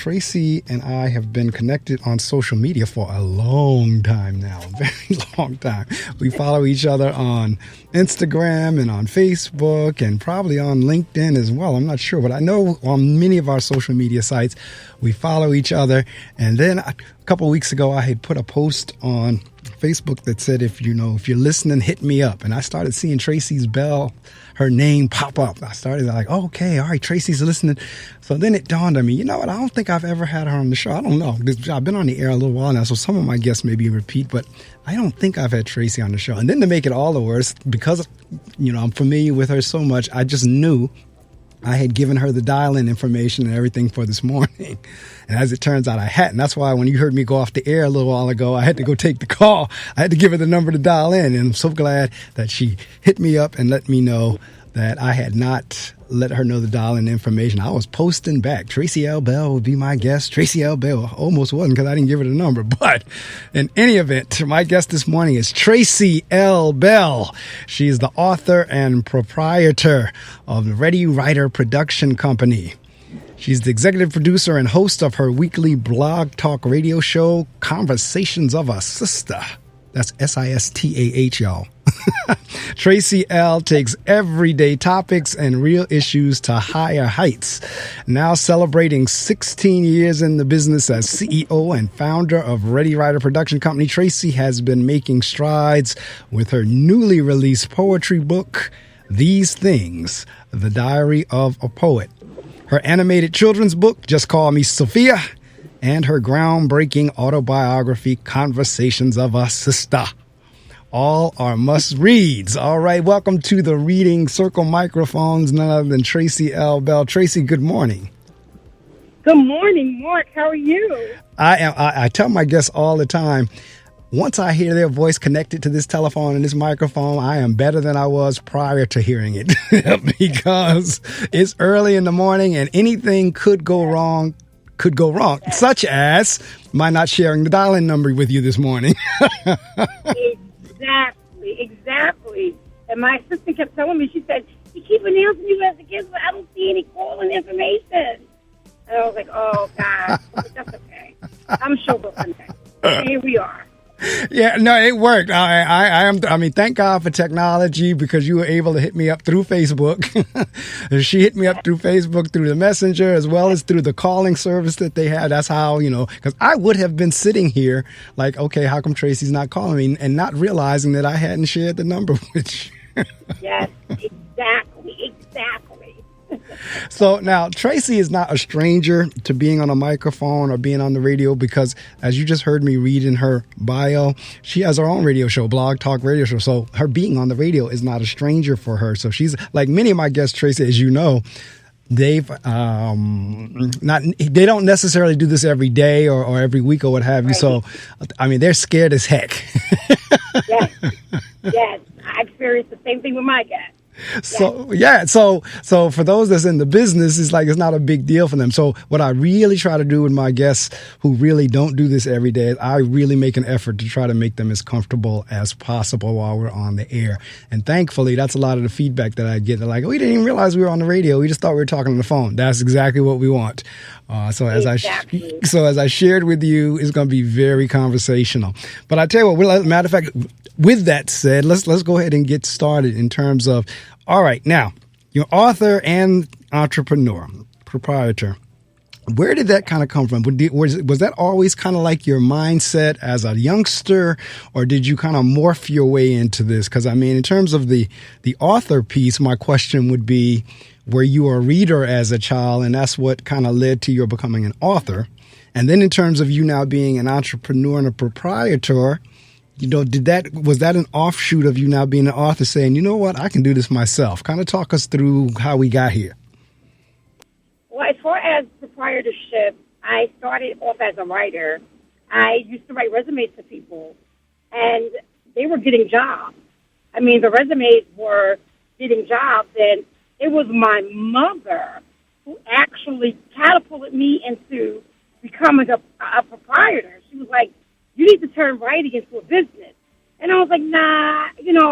Tracy and I have been connected on social media for a long time now, a very long time. We follow each other on Instagram and on Facebook and probably on LinkedIn as well. I'm not sure, but I know on many of our social media sites, we follow each other. And then a couple of weeks ago, I had put a post on Facebook that said, if you're listening, hit me up. And I started seeing Tracy's bell, her name pop up. I started like, oh, okay, all right, Tracy's listening. So then it dawned on me, you know what? I don't think I've ever had her on the show. I don't know. I've been on the air a little while now, so some of my guests maybe repeat, but I don't think I've had Tracy on the show. And then to make it all the worse, because, I'm familiar with her so much, I just knew I had given her the dial-in information and everything for this morning. And as it turns out, I hadn't. That's why when you heard me go off the air a little while ago, I had to go take the call. I had to give her the number to dial in. And I'm so glad that she hit me up and let me know that I had not let her know the dial-in information. I was posting back. Tracy L. Bell would be my guest. Tracy L. Bell almost wasn't because I didn't give her the number. But in any event, my guest this morning is Tracy L. Bell. She is the author and proprietor of the Ready Writer Production Company. She's the executive producer and host of her weekly blog talk radio show, Conversations of A Sistah. That's Sistah, y'all. Tracy L. takes everyday topics and real issues to higher heights. Now celebrating 16 years in the business as CEO and founder of Ready Writer Production Company, Tracy has been making strides with her newly released poetry book, These Things, The Diary of a Poet. Her animated children's book, Just Call Me Sophia, and her groundbreaking autobiography, Conversations of A Sistah. All are must-reads. All right, welcome to the Reading Circle microphones, none other than Tracy L. Bell. Tracy, good morning. Good morning, Mark. How are you? I tell my guests all the time, once I hear their voice connected to this telephone and this microphone, I am better than I was prior to hearing it because it's early in the morning and anything could go wrong, such as my not sharing the dial-in number with you this morning. Exactly. And my assistant kept telling me, she said, you keep announcing you as a guest, but I don't see any calling information. And I was like, oh, God, that's okay. I'm sure we'll connect. Here we are. Yeah, no, it worked. I mean, thank God for technology because you were able to hit me up through Facebook. She hit me up through Facebook, through the messenger, as well as through the calling service that they had. That's how, because I would have been sitting here like, okay, how come Tracy's not calling me and not realizing that I hadn't shared the number with you. Yes, exactly. So now Tracy is not a stranger to being on a microphone or being on the radio because, as you just heard me read in her bio, she has her own radio show, Blog Talk Radio Show. So her being on the radio is not a stranger for her. So she's like many of my guests, Tracy, as you know, they don't necessarily do this every day or every week or what have you. Right. So, I mean, they're scared as heck. Yes. I experienced the same thing with my guests. So for those that's in the business, it's not a big deal for them. So what I really try to do with my guests who really don't do this every day, I really make an effort to try to make them as comfortable as possible while we're on the air. And thankfully, that's a lot of the feedback that I get. They're like, we didn't even realize we were on the radio. We just thought we were talking on the phone. That's exactly what we want. So as I shared with you, it's going to be very conversational. But I tell you what, matter of fact, with that said, let's go ahead and get started in terms of, all right, now, you're author and entrepreneur, proprietor. Where did that kind of come from? Was that always kind of like your mindset as a youngster, or did you kind of morph your way into this? Because, I mean, in terms of the author piece, my question would be, were you a reader as a child, and that's what kind of led to your becoming an author? And then in terms of you now being an entrepreneur and a proprietor, was that an offshoot of you now being an author saying, you know what, I can do this myself? Kind of talk us through how we got here. Well, as far as proprietorship, I started off as a writer. I used to write resumes for people, and they were getting jobs. I mean, the resumes were getting jobs, and it was my mother who actually catapulted me into becoming a proprietor. She was like, you need to turn writing into a business. And I was like, nah,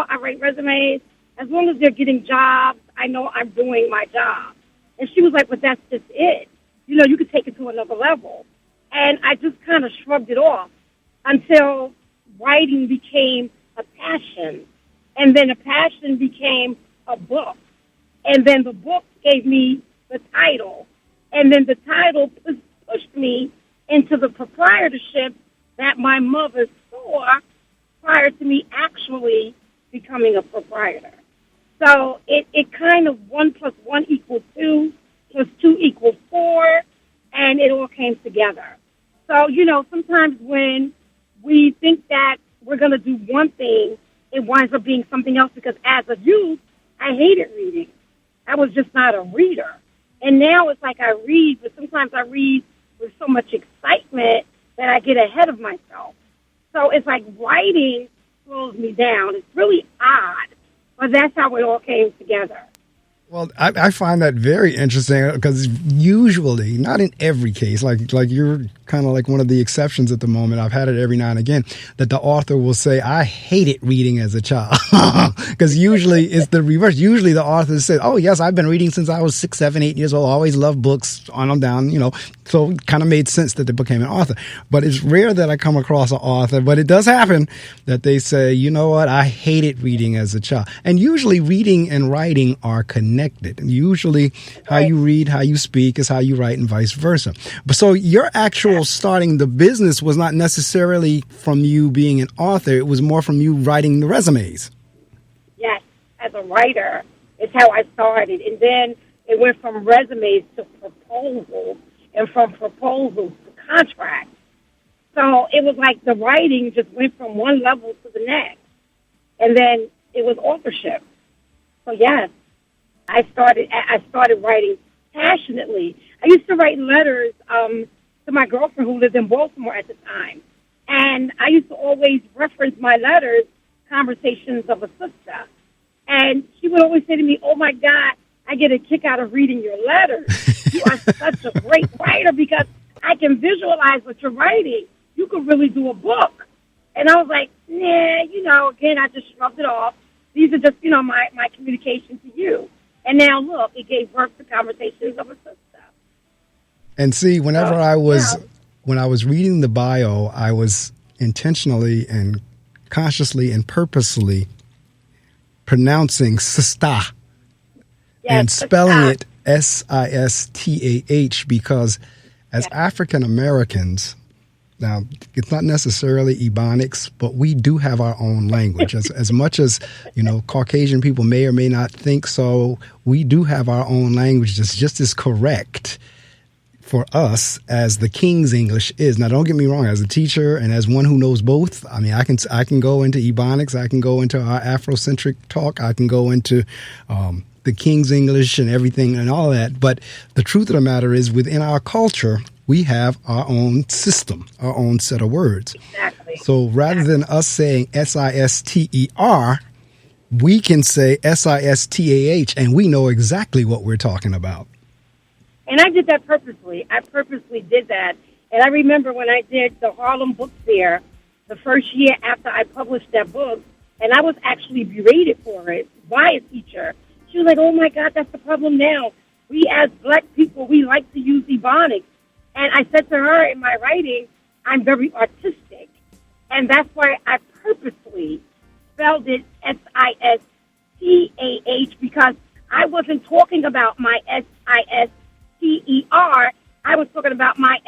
I write resumes. As long as they're getting jobs, I know I'm doing my job. And she was like, but that's just it. you could take it to another level. And I just kind of shrugged it off until writing became a passion. And then a passion became a book. And then the book gave me the title. And then the title pushed me into the proprietorship that my mother saw prior to me actually becoming a proprietor. So it kind of 1 + 1 = 2, + 2 = 4, and it all came together. So, sometimes when we think that we're going to do one thing, it winds up being something else, because as a youth, I hated reading. I was just not a reader. And now it's like I read, but sometimes I read with so much excitement that I get ahead of myself. So it's like writing slows me down. It's really odd, but that's how it all came together. Well, I find that very interesting, because usually, not in every case, like you're kind of like one of the exceptions at the moment. I've had it every now and again that the author will say, I hated reading as a child, because usually it's the reverse. Usually the author says, oh, yes, I've been reading since I was 6, 7, 8 years old. Always loved books on them down, so it kind of made sense that they became an author. But it's rare that I come across an author, but it does happen that they say, you know what, I hated reading as a child. And usually reading and writing are connected. Usually how you read, how you speak is how you write, and vice versa. But so your actual starting the business was not necessarily from you being an author. It was more from you writing the resumes. Yes, as a writer is how I started. And then it went from resumes to proposals, and from proposals to contracts. So it was like the writing just went from one level to the next. And then it was authorship. So yes, I started writing passionately. I used to write letters to my girlfriend who lived in Baltimore at the time. And I used to always reference my letters, Conversations of a Sistah. And she would always say to me, oh, my God, I get a kick out of reading your letters. You are such a great writer, because I can visualize what you're writing. You could really do a book. And I was like, nah, again, I just shrugged it off. These are just, my communication to you. And now, look, it gave birth to Conversations of a Sistah. And see, when I was reading the bio, I was intentionally and consciously and purposely pronouncing Sistah, and spelling it Sistah, because as African Americans, now, it's not necessarily Ebonics, but we do have our own language. As much as, Caucasian people may or may not think so, we do have our own language that's just as correct for us as the King's English is. Now, don't get me wrong, as a teacher and as one who knows both, I mean, I can go into Ebonics, I can go into our Afrocentric talk, I can go into the King's English and everything and all that. But the truth of the matter is, within our culture, we have our own system, our own set of words. Exactly. So rather than us saying Sister, we can say Sistah, and we know exactly what we're talking about. And I did that purposely. I purposely did that. And I remember when I did the Harlem Book Fair, the first year after I published that book, and I was actually berated for it by a teacher. She was like, oh, my God, that's the problem now. We as black people, we like to use Ebonics. And I said to her in my writing, I'm very artistic. And that's why I purposely spelled it Sistah, because I wasn't talking about my Sister. I was talking about my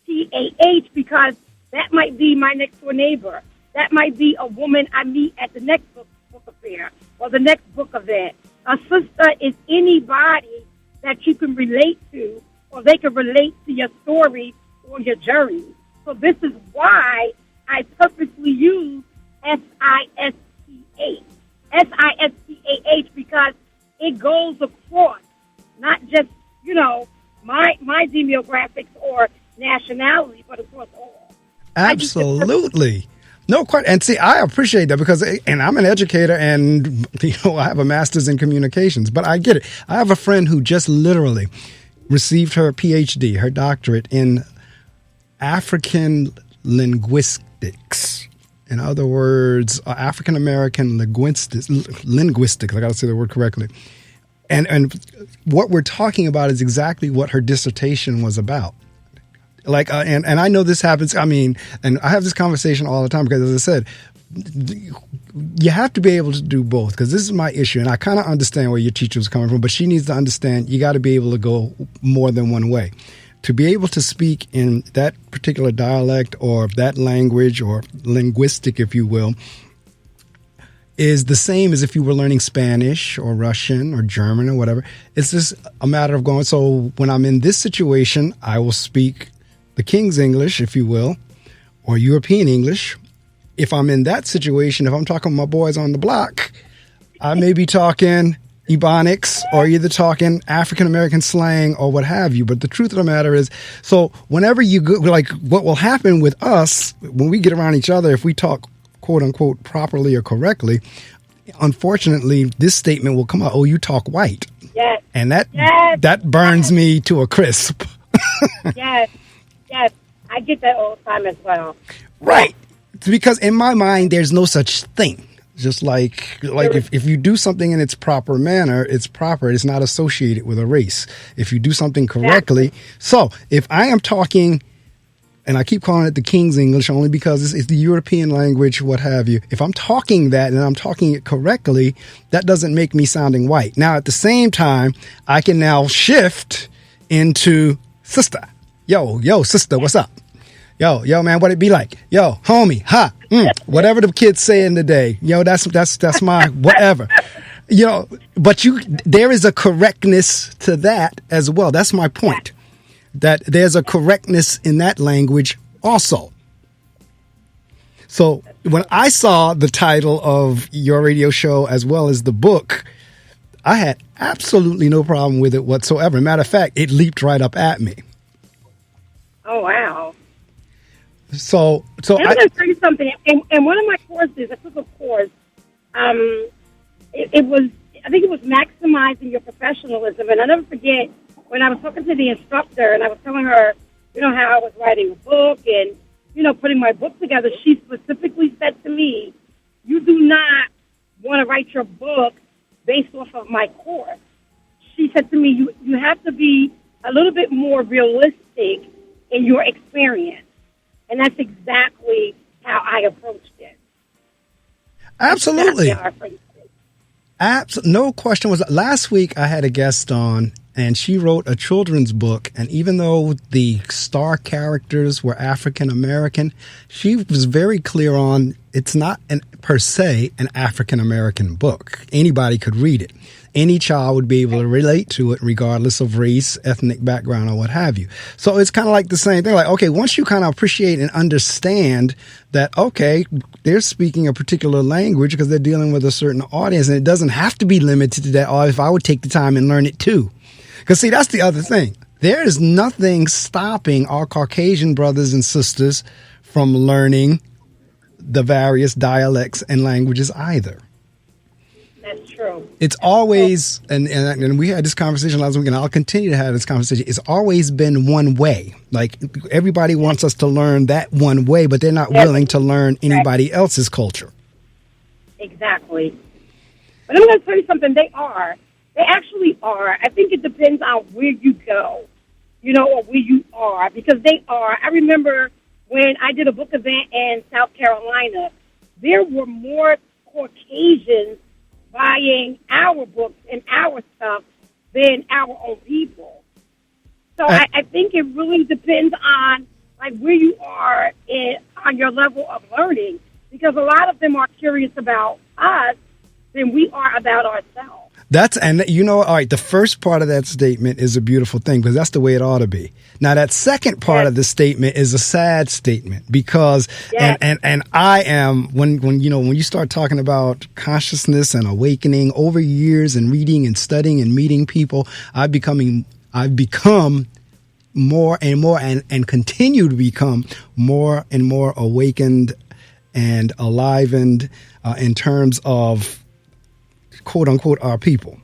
Sistah, because that might be my next door neighbor. That might be a woman I meet at the next book affair or the next book event. A sister is anybody that you can relate to, or they can relate to your story or your journey. So this is why I purposely use Sistah, because it goes across not just, my demographics or nationality, but across all. Absolutely. No, quite. And see, I appreciate that, because, and I'm an educator, and, I have a master's in communications, but I get it. I have a friend who just literally received her PhD, her doctorate in African linguistics. In other words, African American linguistics. I got to say the word correctly. And what we're talking about is exactly what her dissertation was about. Like, and I know this happens. I mean, and I have this conversation all the time because, as I said, you have to be able to do both, because this is my issue. And I kind of understand where your teacher was coming from, but she needs to understand you got to be able to go more than one way. To be able to speak in that particular dialect or that language or linguistic, if you will, is the same as if you were learning Spanish or Russian or German or whatever. It's just a matter of going, so when I'm in this situation, I will speak the King's English, if you will, or European English. If I'm in that situation, if I'm talking to my boys on the block, I may be talking Ebonics or either talking African-American slang or what have you. But the truth of the matter is, so whenever you go, like what will happen with us when we get around each other, if we talk quote unquote properly or correctly, unfortunately, this statement will come out, oh, you talk white. Yes. And that burns me to a crisp. Yes. I get that all the time as well. Right. Because in my mind, there's no such thing. Just like if you do something in its proper manner, it's proper. It's not associated with a race. If you do something correctly. So if I am talking, and I keep calling it the King's English only because it's the European language, what have you. If I'm talking that and I'm talking it correctly, that doesn't make me sounding white. Now, at the same time, I can now shift into sister. Yo, sister, what's up? Yo, man, what it be like? Yo, homie, ha, whatever the kids say in the day. Yo, that's my whatever. You know, but there is a correctness to that as well. That's my point. That there's a correctness in that language also. So when I saw the title of your radio show as well as the book, I had absolutely no problem with it whatsoever. Matter of fact, it leaped right up at me. Oh, wow. So I'm going to tell you something. In one of my courses, I took a course. It was, I think it was maximizing your professionalism. And I'll never forget when I was talking to the instructor and I was telling her, you know, how I was writing a book and, you know, putting my book together. She specifically said to me, you do not want to write your book based off of my course. She said to me, you have to be a little bit more realistic in your experience. And that's exactly how I approached it. Absolutely. No question was. Last week I had a guest on, and she wrote a children's book. And even though the star characters were African American, she was very clear on it's not per se an African American book. Anybody could read it. Any child would be able to relate to it regardless of race, ethnic background, or what have you. So it's kind of like the same thing. Like, okay, once you kind of appreciate and understand that, okay, they're speaking a particular language because they're dealing with a certain audience, and it doesn't have to be limited to that. Or if I would take the time and learn it too. Because see, that's the other thing. There is nothing stopping our Caucasian brothers and sisters from learning the various dialects and languages either. That's true. It's always, and we had this conversation last week, and I'll continue to have this conversation. It's always been one way. Like everybody wants us to learn that one way, but they're not willing to learn anybody else's culture. Exactly. But I'm going to tell you something. They actually are. I think it depends on where you go, you know, or where you are, because they are. I remember when I did a book event in South Carolina, there were more Caucasians buying our books and our stuff than our own people. So I think it really depends on like where you are on your level of learning, because a lot of them are curious about us than we are about ourselves. And you know, all right, the first part of that statement is a beautiful thing because that's the way it ought to be. Now, that second part of the statement is a sad statement because, and I am, when you start talking about consciousness and awakening over years and reading and studying and meeting people, I've become more and more and continue to become more and more awakened and alivened in terms of quote unquote our people.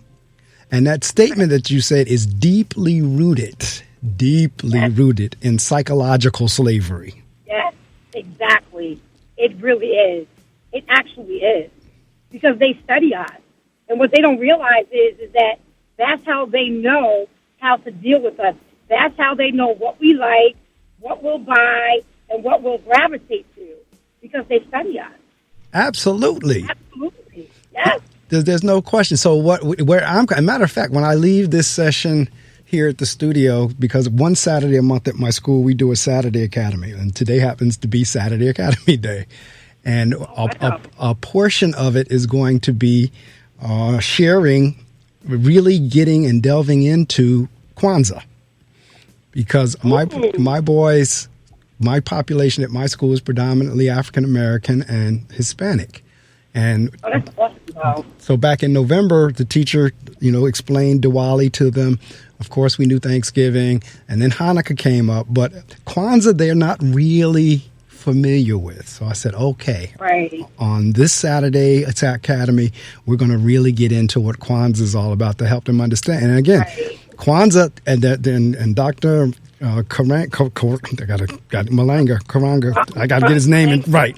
And that statement that you said is deeply rooted in psychological slavery. Yes, exactly. It really is. It actually is. Because they study us. And what they don't realize is that That's how they know how to deal with us. That's how they know what we like, what we'll buy, and what we'll gravitate to, because they study us. Absolutely. Absolutely. Yes. There's no question. So where I'm, a matter of fact, when I leave this session here at the studio, because one Saturday a month at my school, we do a Saturday Academy, and today happens to be Saturday Academy Day. And a portion of it is going to be sharing, really getting and delving into Kwanzaa. Because my boys, my population at my school is predominantly African American and Hispanic. And that's awesome. So back in November, the teacher, explained Diwali to them. Of course, we knew Thanksgiving, and then Hanukkah came up. But Kwanzaa, they're not really familiar with. So I said, okay, right. On this Saturday Academy, we're going to really get into what Kwanzaa is all about to help them understand. And again, Right. Kwanzaa and Dr. Karanga, I got to get his name right.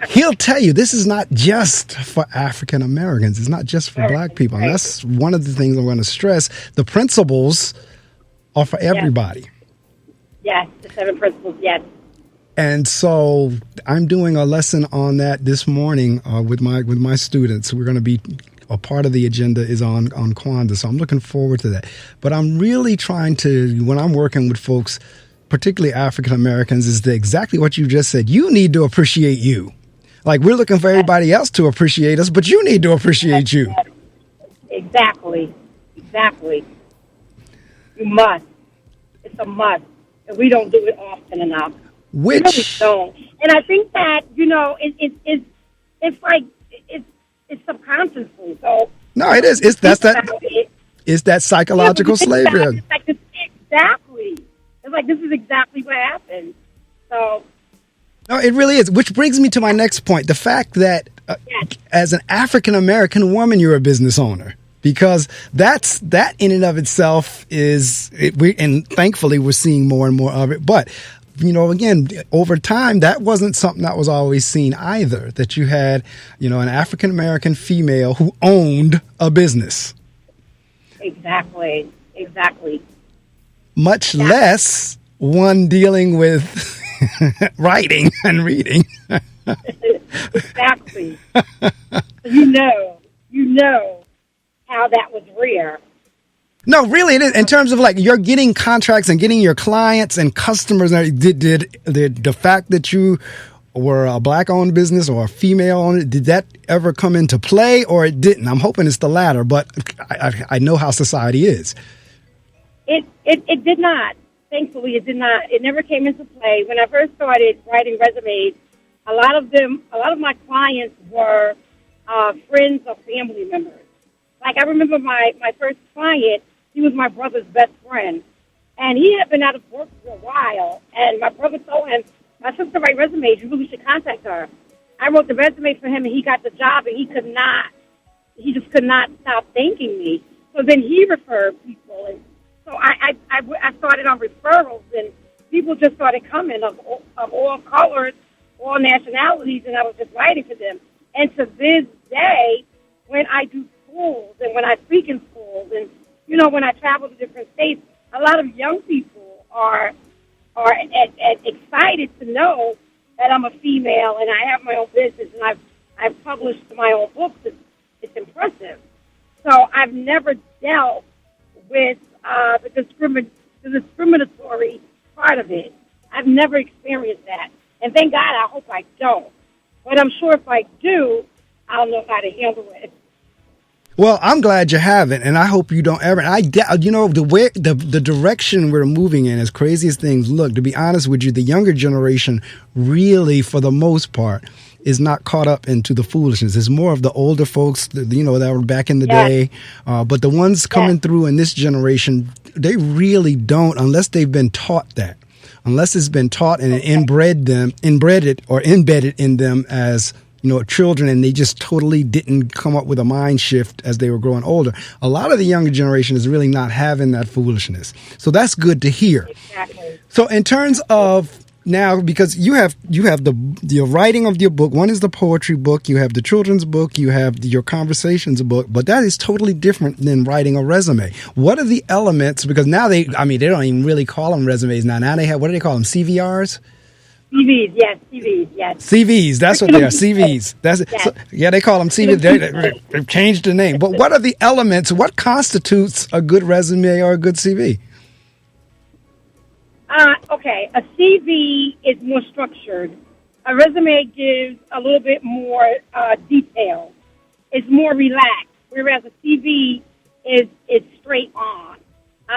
He'll tell you this is not just for African Americans. It's not just for Black people. And that's one of the things I'm going to stress. The principles are for everybody. Yes, the 7 principles, yes. And so I'm doing a lesson on that this morning with my students. We're going to be, a part of the agenda is on Kwanzaa. So I'm looking forward to that. But I'm really trying to, when I'm working with folks, particularly African Americans, is exactly what you just said. You need to appreciate you. Like, we're looking for everybody else to appreciate us, but you need to appreciate you. Exactly. You must. It's a must. And we don't do it often enough. We really don't. And I think that, it's like, it's subconsciously. So no, it is. It's that psychological slavery. Exactly. It's like, this is exactly what happened. So. No, it really is. Which brings me to my next point. The fact that as an African-American woman, you're a business owner. Because that in and of itself and thankfully we're seeing more and more of it. But, again, over time, that wasn't something that was always seen either, that you had, an African-American female who owned a business. Exactly. Much less one dealing with writing and reading. Exactly. You know how that was rare. No, really, it is. In terms of like you're getting contracts and getting your clients and customers. Did the fact that you were a Black-owned business or a female-owned, did that ever come into play, or it didn't? I'm hoping it's the latter, but I know how society is. It did not. Thankfully, it did not. It never came into play. When I first started writing resumes, a lot of my clients were friends or family members. Like, I remember my first client, he was my brother's best friend. And he had been out of work for a while. And my brother told him, my sister writes resumes, you really should contact her. I wrote the resume for him, and he got the job, and he just could not stop thanking me. So then he referred people. And so I started on referrals, and people just started coming of all colors, all nationalities, and I was just writing for them. And to this day, when I do schools and when I speak in schools and, when I travel to different states, a lot of young people are excited to know that I'm a female and I have my own business and I've published my own books. It's impressive. So I've never dealt with the discriminatory part of it. I've never experienced that. And thank God, I hope I don't. But I'm sure if I do, I'll know how to handle it. Well, I'm glad you haven't, and I hope you don't ever. The direction we're moving in, as crazy as things look, to be honest with you, the younger generation really, for the most part, is not caught up into the foolishness. It's more of the older folks, that were back in the day. But the ones coming through in this generation, they really don't, unless they've been taught that. Unless it's been taught and embedded in them as children, and they just totally didn't come up with a mind shift as they were growing older. A lot of the younger generation is really not having that foolishness. So that's good to hear. Exactly. So in terms of now, because you have the writing of your book. One is the poetry book. You have the children's book. You have your conversations book. But that is totally different than writing a resume. What are the elements? Because now they don't even really call them resumes now. Now they have, what do they call them? CVRs? CVs, yes, CVs, yes. CVs, that's what they are, CVs. That's yes. So, yeah, they call them CVs. They've changed the name. But what are the elements? What constitutes a good resume or a good CV? Okay, a CV is more structured. A resume gives a little bit more detail. It's more relaxed, whereas a CV is straight on.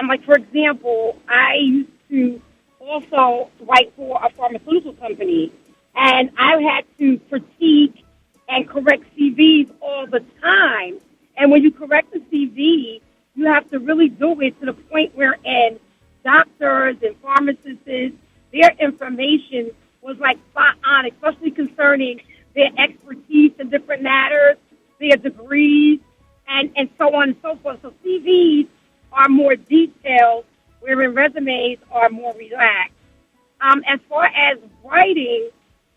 Like, for example, I used to also write for a pharmaceutical company, and I had to critique and correct CVs all the time. And when you correct a CV, you have to really do it to the point wherein doctors and pharmacists, their information was like spot on, especially concerning their expertise in different matters, their degrees, and so on and so forth. So CVs are more detailed, wherein resumes are more relaxed. As far as writing,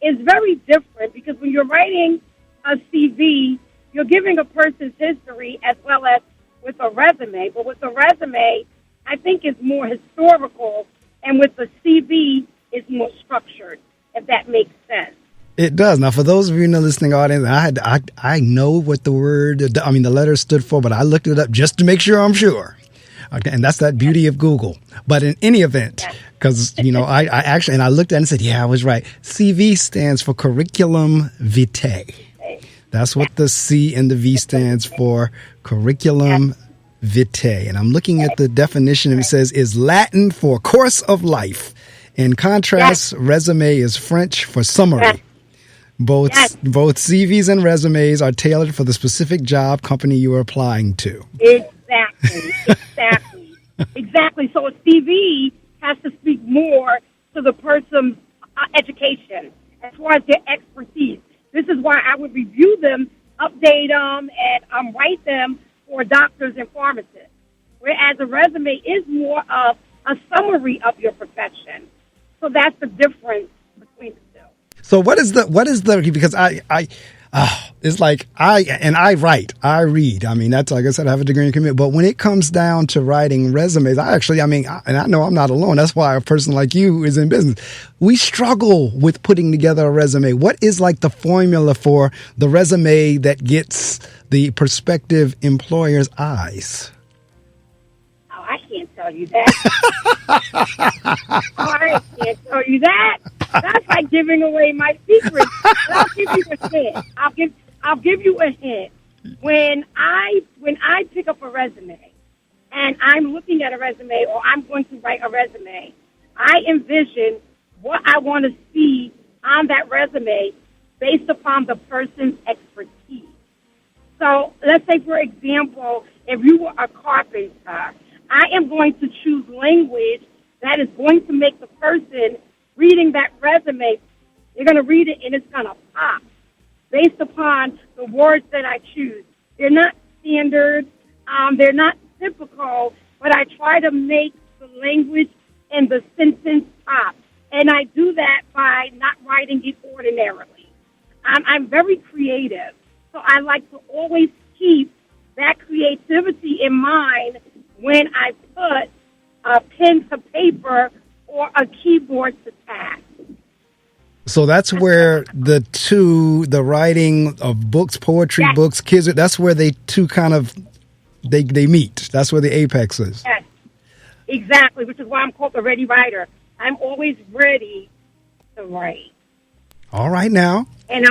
it's very different because when you're writing a CV, you're giving a person's history as well as with a resume. But with a resume, I think it's more historical, and with the CV, it's more structured, if that makes sense. It does. Now, for those of you in the listening audience, I know what the letter stood for, but I looked it up just to make sure I'm sure. Okay, and that's that beauty of Google. But in any event, because, I actually, and I looked at it and said, yeah, I was right. CV stands for curriculum vitae. That's what the C and the V stands for, curriculum vitae. And I'm looking at the definition, and it says, is Latin for course of life. In contrast, resume is French for summary. Both CVs and resumes are tailored for the specific job company you are applying to. Exactly. So a CV has to speak more to the person's education as far as their expertise. This is why I would review them, update them, and write them for doctors and pharmacists. Whereas a resume is more of a summary of your profession. So that's the difference between the two. So what is the because it's like I read. I mean, that's like I said, I have a degree in community. But when it comes down to writing resumes, and I know I'm not alone. That's why a person like you is in business. We struggle with putting together a resume. What is like the formula for the resume that gets the prospective employer's eyes? Oh, I can't tell you that. I can't tell you that. That's like giving away my secrets. But I'll give you a hint. I'll give you a hint. When I pick up a resume and I'm looking at a resume or I'm going to write a resume, I envision what I want to see on that resume based upon the person's expertise. So let's say, for example, if you were a carpenter, I am going to choose language that is going to make the person reading that resume, you're going to read it and it's going to pop based upon the words that I choose. They're not standard, they're not typical, but I try to make the language and the sentence pop. And I do that by not writing it ordinarily. I'm very creative, so I like to always keep that creativity in mind when I put a pen to paper or a keyboard to type. So that's where the writing of books, poetry books, kids, that's where they two kind of, they meet. That's where the apex is. Yes, exactly, which is why I'm called the ready writer. I'm always ready to write. All right now. And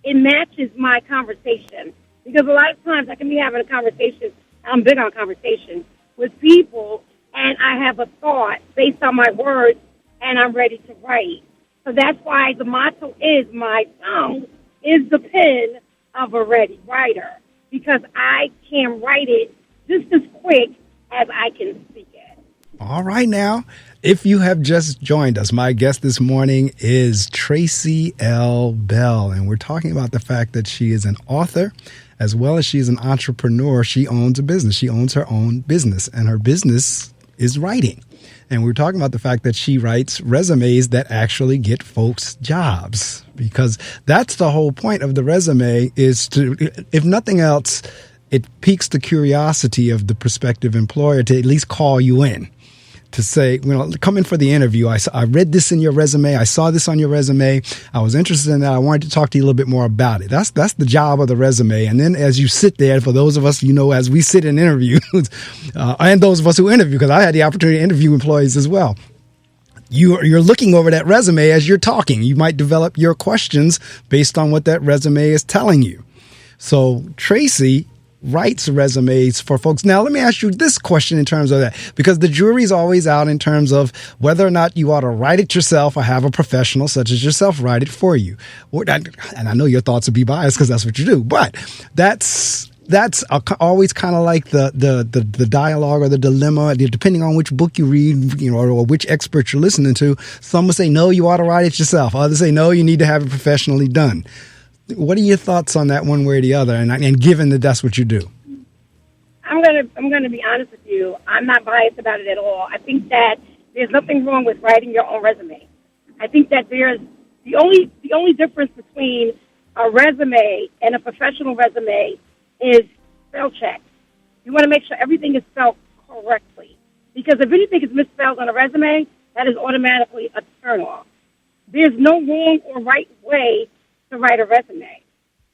it matches my conversation. Because a lot of times I can be having a conversation, I'm big on conversations, with people, and I have a thought based on my words, and I'm ready to write. So that's why the motto is, my tongue is the pen of a ready writer, because I can write it just as quick as I can speak it. All right now. If you have just joined us, my guest this morning is Tracy L. Bell, and we're talking about the fact that she is an author as well as she's an entrepreneur. She owns a business. She owns her own business, and her business is writing. And we were talking about the fact that she writes resumes that actually get folks jobs, because that's the whole point of the resume, is to, if nothing else, it piques the curiosity of the prospective employer to at least call you in, to say, come in for the interview. I read this in your resume. I saw this on your resume. I was interested in that. I wanted to talk to you a little bit more about it. That's the job of the resume. And then as you sit there, for those of us, as we sit in interviews, and those of us who interview, because I had the opportunity to interview employees as well, you're looking over that resume as you're talking. You might develop your questions based on what that resume is telling you. So Tracy writes resumes for folks. Now, let me ask you this question in terms of that, because the jury's always out in terms of whether or not you ought to write it yourself or have a professional such as yourself write it for you. And I know your thoughts would be biased because that's what you do, but that's always kind of like the dialogue or the dilemma, depending on which book you read, or which expert you're listening to. Some will say, no, you ought to write it yourself. Others say, no, you need to have it professionally done. What are your thoughts on that, one way or the other? And given that that's what you do, I'm gonna be honest with you. I'm not biased about it at all. I think that there's nothing wrong with writing your own resume. I think that there's the only difference between a resume and a professional resume is spell check. You want to make sure everything is spelled correctly, because if anything is misspelled on a resume, that is automatically a turnoff. There's no wrong or right way to write a resume.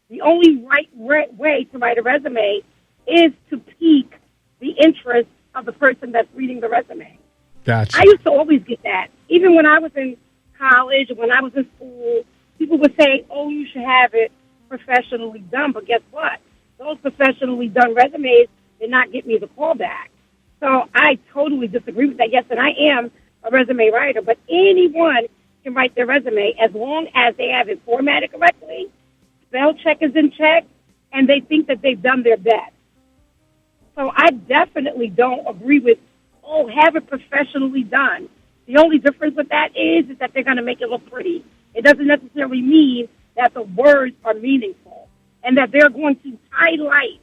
The only right way to write a resume is to pique the interest of the person that's reading the resume. Gotcha. I used to always get that. Even when I was in college, when I was in school, people would say, oh, you should have it professionally done. But guess what? Those professionally done resumes did not get me the call back. So I totally disagree with that. Yes, and I am a resume writer, but anyone can write their resume as long as they have it formatted correctly, spell check is in check, and they think that they've done their best. So I definitely don't agree with, have it professionally done. The only difference with that is that they're going to make it look pretty. It doesn't necessarily mean that the words are meaningful and that they're going to highlight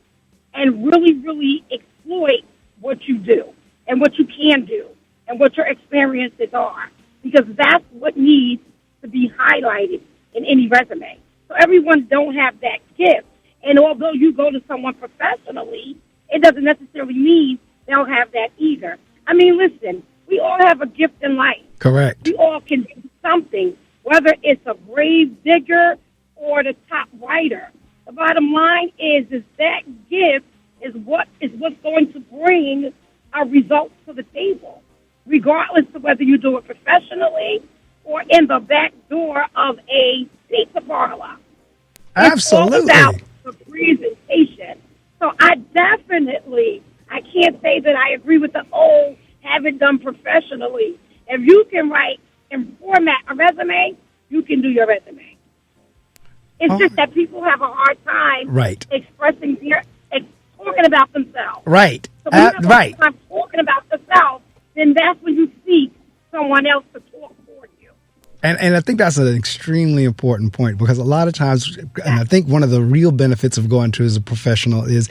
and really, really exploit what you do and what you can do and what your experiences are, because that's what needs to be highlighted in any resume. So everyone don't have that gift. And although you go to someone professionally, it doesn't necessarily mean they'll have that either. I mean, listen, we all have a gift in life. Correct. We all can do something, whether it's a grave digger or the top writer. The bottom line is that gift is what's going to bring our results to the table, regardless of whether you do it professionally or in the back door of a pizza parlor. Absolutely. It's all about the presentation. So I can't say that I agree with the have it done professionally. If you can write and format a resume, you can do your resume. It's just that people have a hard time expressing talking about themselves. Right. So when you have a hard time talking about yourself, then that's when you seek someone else to talk for you. And I think that's an extremely important point, because a lot of times, and I think one of the real benefits of going to as a professional is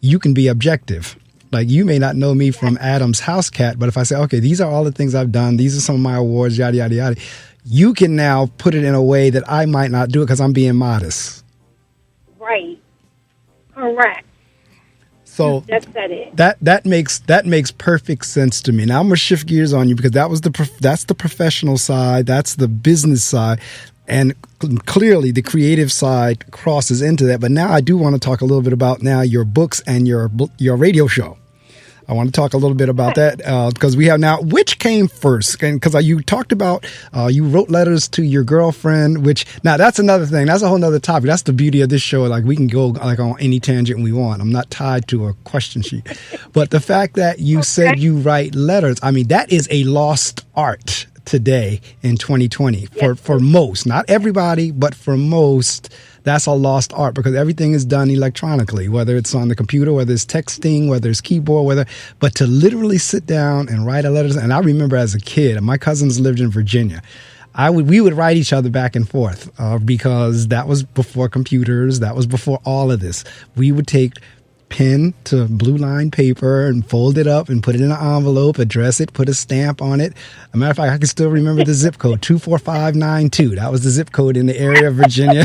you can be objective. Like, you may not know me from Adam's house cat, but if I say, okay, these are all the things I've done, these are some of my awards, yada, yada, yada, you can now put it in a way that I might not do it because I'm being modest. Right. Correct. So that makes perfect sense to me. Now I'm going to shift gears on you, because that's the professional side, that's the business side, and clearly the creative side crosses into that. But now I do want to talk a little bit about now your books and your radio show. I want to talk a little bit about that, because we have now, which came first? And because you talked about, you wrote letters to your girlfriend, which, now that's another thing. That's a whole nother topic. That's the beauty of this show. Like, we can go like on any tangent we want. I'm not tied to a question sheet. But the fact that you said you write letters, I mean, that is a lost art today in 2020 for most, not everybody, but for most. That's a lost art, because everything is done electronically, whether it's on the computer, whether it's texting, whether it's keyboard, but to literally sit down and write a letter. And I remember as a kid, my cousins lived in Virginia. We would write each other back and forth, because that was before computers. That was before all of this. We would take pen to blue line paper and fold it up and put it in an envelope, address it, put a stamp on it. As a matter of fact, I can still remember the zip code, 24592. That was the zip code in the area of Virginia.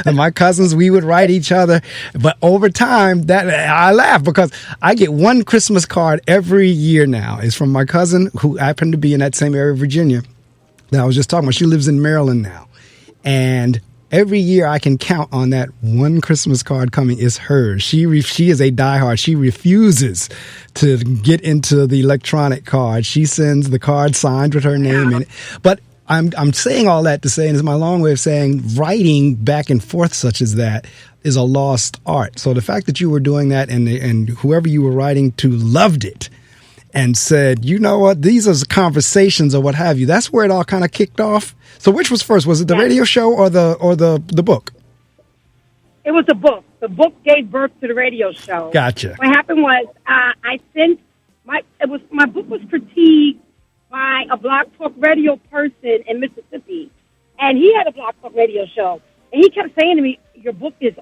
And my cousins, we would write each other. But over time, that I laugh because I get one Christmas card every year now. It's from my cousin who happened to be in that same area of Virginia that I was just talking about. She lives in Maryland now. And every year I can count on that one Christmas card coming is hers. She is a diehard. She refuses to get into the electronic card. She sends the card signed with her name in it. But I'm saying all that to say, and it's my long way of saying, writing back and forth such as that is a lost art. So the fact that you were doing that and whoever you were writing to loved it and said, you know what, these are conversations or what have you, that's where it all kind of kicked off. So which was first? Was it the radio show or the book? It was the book. The book gave birth to the radio show. Gotcha. What happened was I sent my book was critiqued by a Blog Talk Radio person in Mississippi, and he had a Blog Talk Radio show, and he kept saying to me, your book is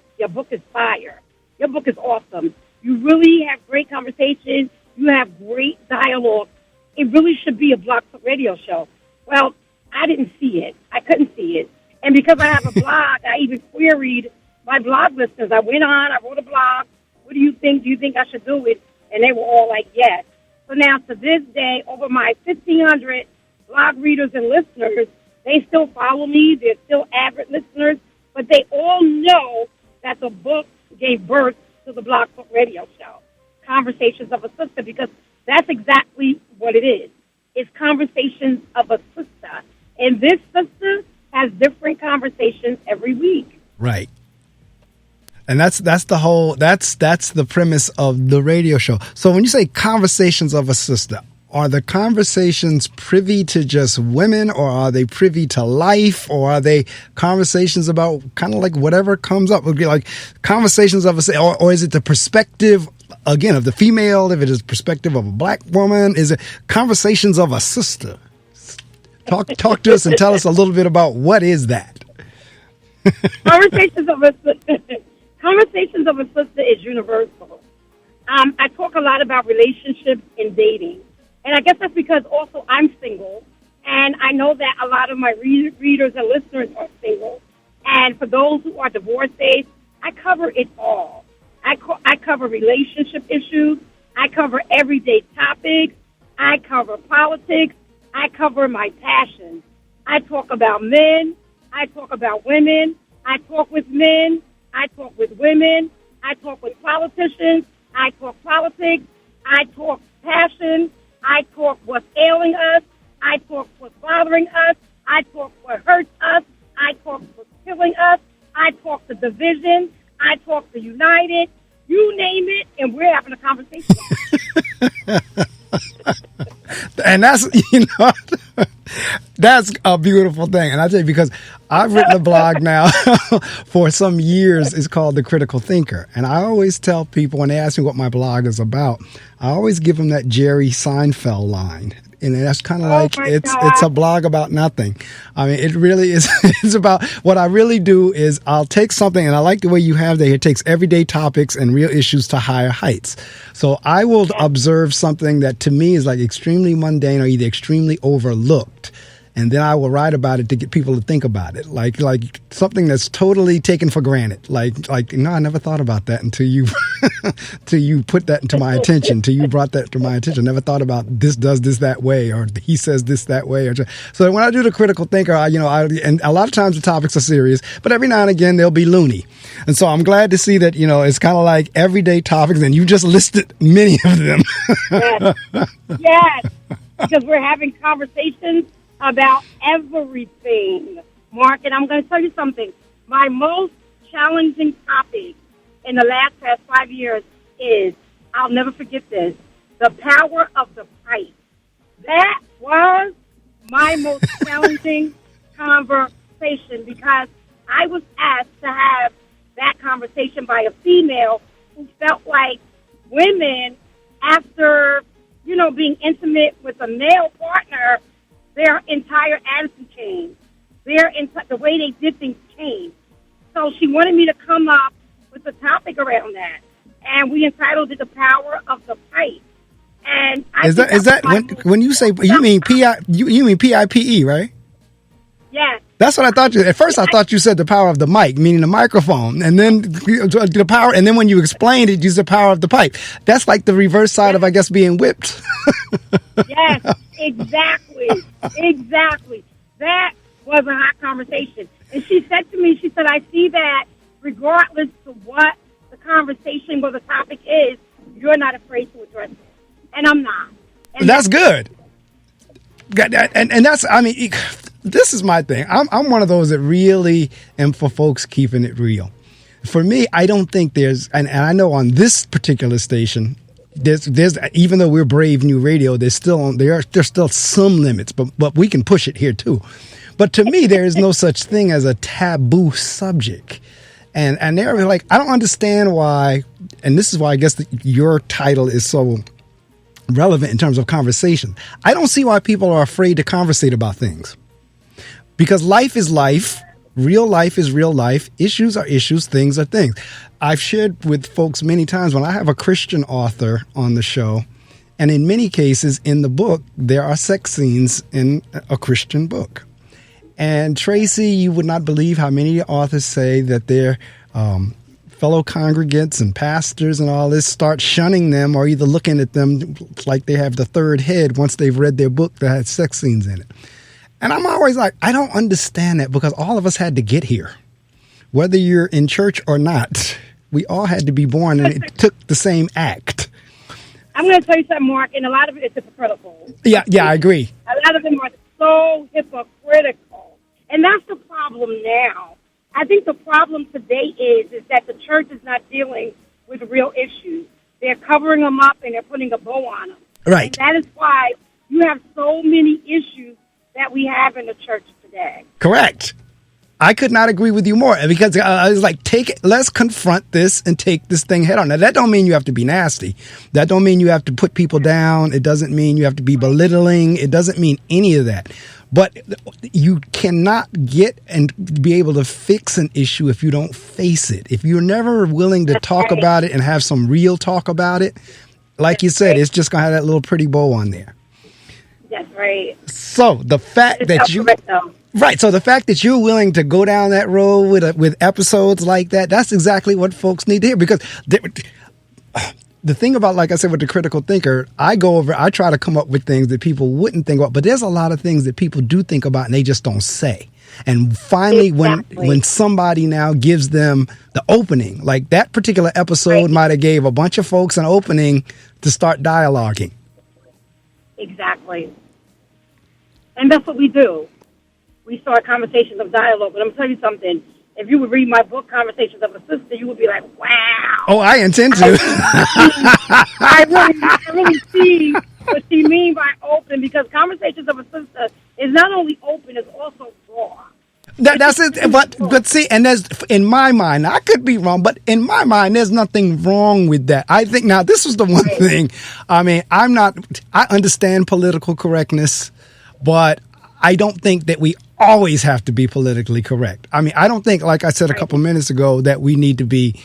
fire. Your book is awesome. You really have great conversations. You have great dialogue. It really should be a Blog Talk Radio show. Well, I didn't see it. I couldn't see it. And because I have a blog, I even queried my blog listeners. I went on, I wrote a blog. What do you think? Do you think I should do it? And they were all like, yes. So now to this day, over my 1,500 blog readers and listeners, they still follow me. They're still avid listeners. But they all know that the book gave birth to the Blog Talk Radio show, Conversations of a Sister, because that's exactly what it is. It's Conversations of a Sister. And this sister has different conversations every week. Right. And that's the premise of the radio show. So when you say Conversations of a Sister, are the conversations privy to just women, or are they privy to life, or are they conversations about kind of like whatever comes up? It would be like Conversations of a, or is it the perspective again of the female? If it is perspective of a black woman, is it Conversations of a Sister? Talk to us and tell us a little bit about what is that. Conversations of a Sister is universal. I talk a lot about relationships and dating. And I guess that's because also I'm single. And I know that a lot of my readers and listeners are single. And for those who are divorcees, I cover it all. I cover relationship issues. I cover everyday topics. I cover politics. I cover my passions. I talk about men. I talk about women. I talk with men. I talk with women. I talk with politicians. I talk politics. I talk passion. I talk what's ailing us. I talk what's bothering us. I talk what hurts us. I talk what's killing us. I talk the division. I talk the united. You name it, and we're having a conversation. And that's, that's a beautiful thing. And I tell you, because I've written a blog now for some years. It's called The Critical Thinker. And I always tell people when they ask me what my blog is about, I always give them that Jerry Seinfeld line. And that's kind of like, it's a blog about nothing. I mean, it really is. It's about, what I really do is I'll take something, and I like the way you have there. It takes everyday topics and real issues to higher heights. So I will observe something that to me is like extremely mundane or either extremely overlooked. And then I will write about it to get people to think about it, like something that's totally taken for granted. Like no, I never thought about that until you, till you put that into my attention, till you brought that to my attention. Never thought about this does this that way, or he says this that way. Or so when I do The Critical Thinker, and a lot of times the topics are serious, but every now and again they'll be loony. And so I'm glad to see that it's kind of like everyday topics, and you just listed many of them. Yes, because we're having conversations about everything, Mark. And I'm going to tell you something. My most challenging topic in the past 5 years is, I'll never forget this, the power of the pipe. That was my most challenging conversation, because I was asked to have that conversation by a female who felt like women, after, being intimate with a male partner, their entire attitude changed. The way they did things changed. So she wanted me to come up with a topic around that. and we entitled it "The Power of the Pipe." And is that when you say you mean you mean PIPE, right? Yes. That's what I thought you. At first, I thought you said the power of the mic, meaning the microphone, and then the power. And then when you explained it, you used the power of the pipe. That's like the reverse side of, I guess, being whipped. Yes, exactly. That was a hot conversation. And she said to me, she said, "I see that regardless of what the conversation or the topic is, you're not afraid to address it." And I'm not. And that's good. And that's, I mean, this is my thing. I'm one of those that really am for folks keeping it real. For me, I don't think there's, and I know on this particular station, there's even though we're Brave New Radio, there's still some limits, but we can push it here too. But to me, there is no such thing as a taboo subject. And they're like, I don't understand why, and this is why I guess your title is so relevant in terms of conversation. I don't see why people are afraid to conversate about things. Because life is life. Real life is real life. Issues are issues. Things are things. I've shared with folks many times when I have a Christian author on the show, and in many cases in the book, there are sex scenes in a Christian book. And Tracy, you would not believe how many authors say that their fellow congregants and pastors and all this start shunning them or either looking at them like they have the third head once they've read their book that had sex scenes in it. And I'm always like, I don't understand that, because all of us had to get here. Whether you're in church or not, we all had to be born, and it took the same act. I'm going to tell you something, Mark, and a lot of it is hypocritical. Yeah, I agree. A lot of them are so hypocritical. And that's the problem now. I think the problem today is that the church is not dealing with real issues. They're covering them up and they're putting a bow on them. Right. And that is why you have so many issues that we have in the church today. Correct. I could not agree with you more, because I was like, let's confront this and take this thing head on. Now, that don't mean you have to be nasty. That don't mean you have to put people down. It doesn't mean you have to be belittling. It doesn't mean any of that. But you cannot get and be able to fix an issue if you don't face it. If you're never willing to talk about it and have some real talk about it, like you said, it's just going to have that little pretty bow on there. That's right. So the fact that you... Right. So the fact that you're willing to go down that road with episodes like that, that's exactly what folks need to hear. Because the thing about, like I said, with the critical thinker, I try to come up with things that people wouldn't think about. But there's a lot of things that people do think about and they just don't say. And finally, when somebody now gives them the opening, like that particular episode might have gave a bunch of folks an opening to start dialoguing. Exactly. And that's what we do. We start conversations of dialogue. But I'm going to tell you something. If you would read my book, Conversations of a Sistah, you would be like, wow. Oh, I intend to. I really see what she means by open, because Conversations of a Sistah is not only open, it's also raw. That's it. But see, and there's, in my mind, I could be wrong, but in my mind, there's nothing wrong with that. I think, now, this was the one thing. I mean, I understand political correctness, but I don't think that we always have to be politically correct. I mean, I don't think, like I said a couple minutes ago, that we need to be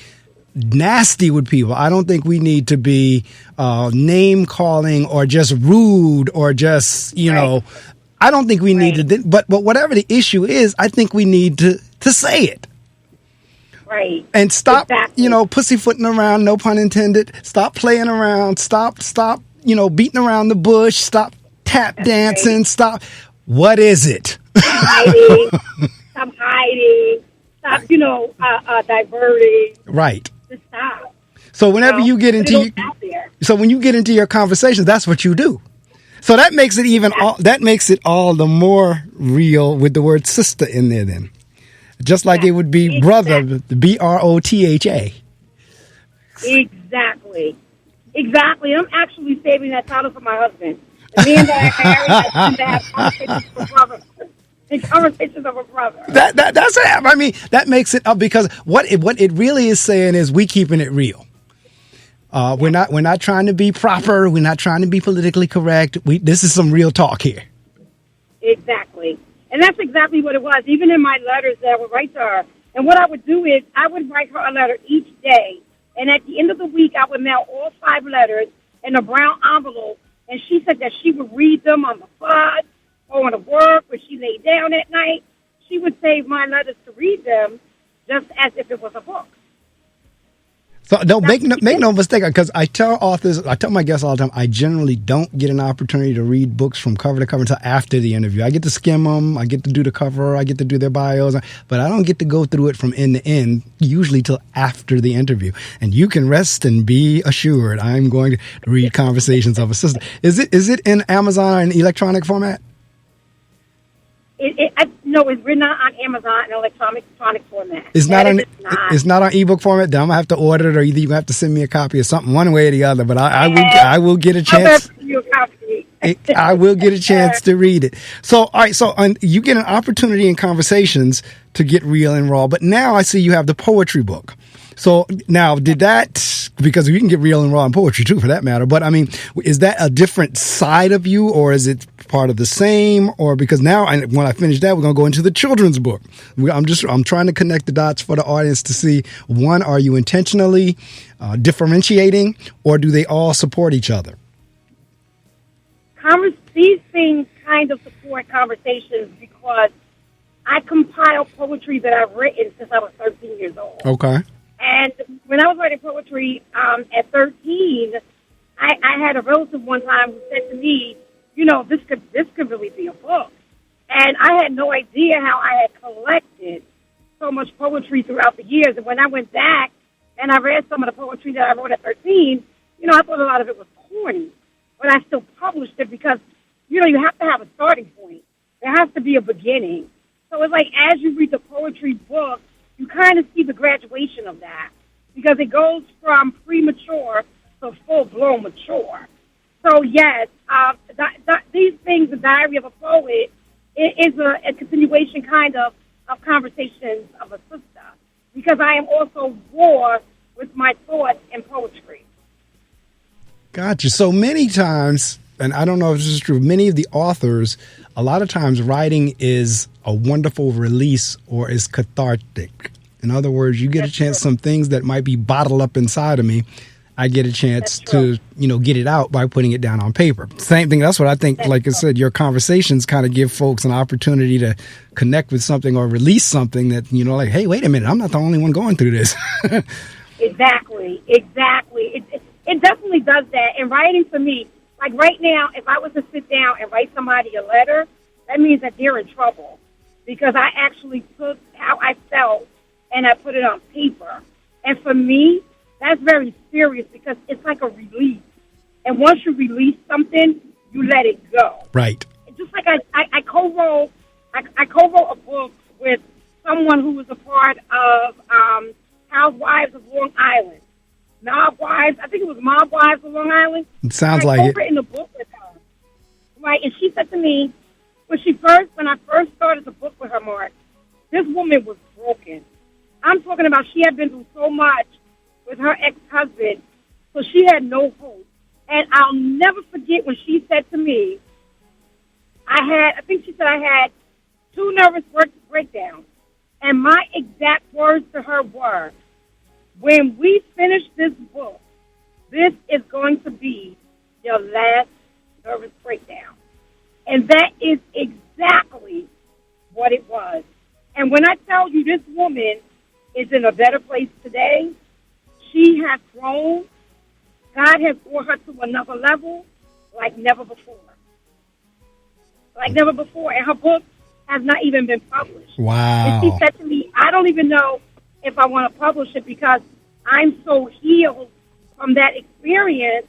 nasty with people. I don't think we need to be name calling or just rude or just, you know, I don't think we need to, but whatever the issue is, I think we need to say it. Right. And stop, pussyfooting around, no pun intended. Stop playing around. Stop, beating around the bush. Stop tap dancing. Stop. What is it? Stop hiding. Stop, diverting. Right. Just stop. So whenever you get into when you get into your conversations, that's what you do. So that makes it all the more real with the word sister in there then. Just like it would be brother, the BROTHA. Exactly. I'm actually saving that title for my husband. Me and I have conversations of a brother. That's it. I mean, that makes it up, because what it really is saying is we keeping it real. We're not trying to be proper. We're not trying to be politically correct. This is some real talk here. Exactly. And that's exactly what it was. Even in my letters that I would write to her. And what I would do is I would write her a letter each day. And at the end of the week, I would mail all 5 letters in a brown envelope. And she said that she would read them on the bus, going to work, when she laid down at night. She would save my letters to read them just as if it was a book. So don't make no mistake, because I tell my guests all the time, I generally don't get an opportunity to read books from cover to cover until after the interview. I get to skim them, I get to do the cover, I get to do their bios, but I don't get to go through it from end to end, usually till after the interview. And you can rest and be assured I'm going to read Conversations of a Sistah. Is it in Amazon in electronic format? No, we're not on Amazon in electronic format. It's not on ebook format. Then I'm gonna have to order it, or either you have to send me a copy of something, one way or the other. But I will get a chance. I will get a chance to read it. So, all right. So you get an opportunity in Conversations to get real and raw. But now I see you have the poetry book. So now, because we can get real and raw in poetry too, for that matter. But I mean, is that a different side of you, or is it part of the same? Or because now, when I finish that, we're going to go into the children's book. I'm trying to connect the dots for the audience to see, one, are you intentionally differentiating, or do they all support each other? These things kind of support Conversations because I compile poetry that I've written since I was 13 years old. Okay. And when I was writing poetry at 13, I had a relative one time who said to me, this could really be a book. And I had no idea how I had collected so much poetry throughout the years. And when I went back and I read some of the poetry that I wrote at 13, I thought a lot of it was corny. But I still published it because, you have to have a starting point. There has to be a beginning. So it's like as you read the poetry book, you kind of see the graduation of that because it goes from premature to full-blown mature. So, yes, these things, the Diary of a Poet, is a continuation kind of Conversations of a Sistah because I am also raw with my thoughts and poetry. Gotcha. So many times, and I don't know if this is true, many of the authors, a lot of times writing is a wonderful release or is cathartic. In other words, you get a chance, some things that might be bottled up inside of me, I get a chance to, get it out by putting it down on paper. Same thing. That's what I think, like I said, your Conversations kind of give folks an opportunity to connect with something or release something that, like, hey, wait a minute, I'm not the only one going through this. Exactly. It definitely does that. And writing for me, like right now, if I was to sit down and write somebody a letter, that means that they're in trouble because I actually took how I felt and I put it on paper. And for me, that's very serious because it's like a release. And once you release something, you let it go. Right. Just like I co-wrote a book with someone who was a part of Housewives of Long Island. Mob Wives, I think it was Mob Wives of Long Island. It sounds like it. I written a book with her. Right, and she said to me, when I first started the book with her, Mark, this woman was broken. I'm talking about she had been through so much with her ex-husband, so she had no hope. And I'll never forget when she said to me, I think she said I had 2 nervous breakdowns. And my exact words to her were, when we finish this book, this is going to be your last nervous breakdown. And that is exactly what it was. And when I tell you this woman is in a better place today, she has grown. God has brought her to another level like never before. Like never before. And her book has not even been published. Wow. And she said to me, I don't even know if I want to publish it because I'm so healed from that experience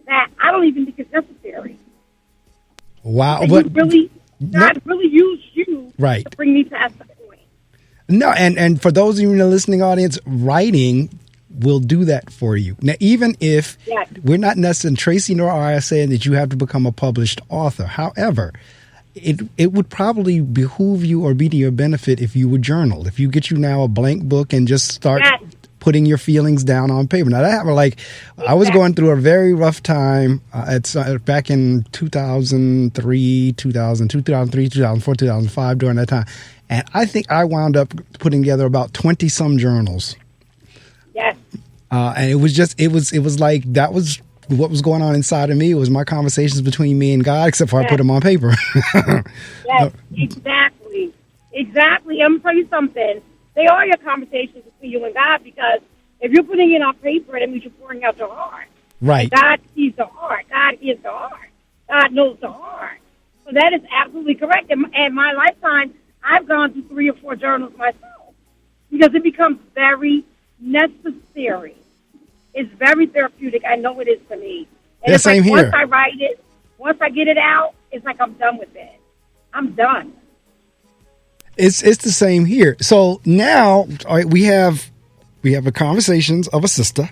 that I don't even think it's necessary. Wow. But God really used you to bring me to that point. No, and for those of you in the listening audience, writing will do that for you. Now, even if we're not necessarily, Tracy nor I are saying that you have to become a published author. However, it would probably behoove you or be to your benefit if you would journal. If you get you now a blank book and just start putting your feelings down on paper. Now, that happened I was going through a very rough time back in 2003, 2004, 2005 during that time. And I think I wound up putting together about 20-some journals. Yes. And it was like that was what was going on inside of me. It was my conversations between me and God, except for I put them on paper. Yes, exactly. Exactly. I'm going to tell you something. They are your conversations between you and God, because if you're putting it on paper, that means you're pouring out your heart. Right. And God sees the heart. God hears the heart. God knows the heart. So that is absolutely correct. In my lifetime, I've gone through 3 or 4 journals myself, because it becomes very necessary. It's very therapeutic. I know it is for me. And yeah, same like here. Once I write it, once I get it out, it's like I'm done with it. I'm done. It's the same here. So now, all right, we have the Conversations of a Sistah,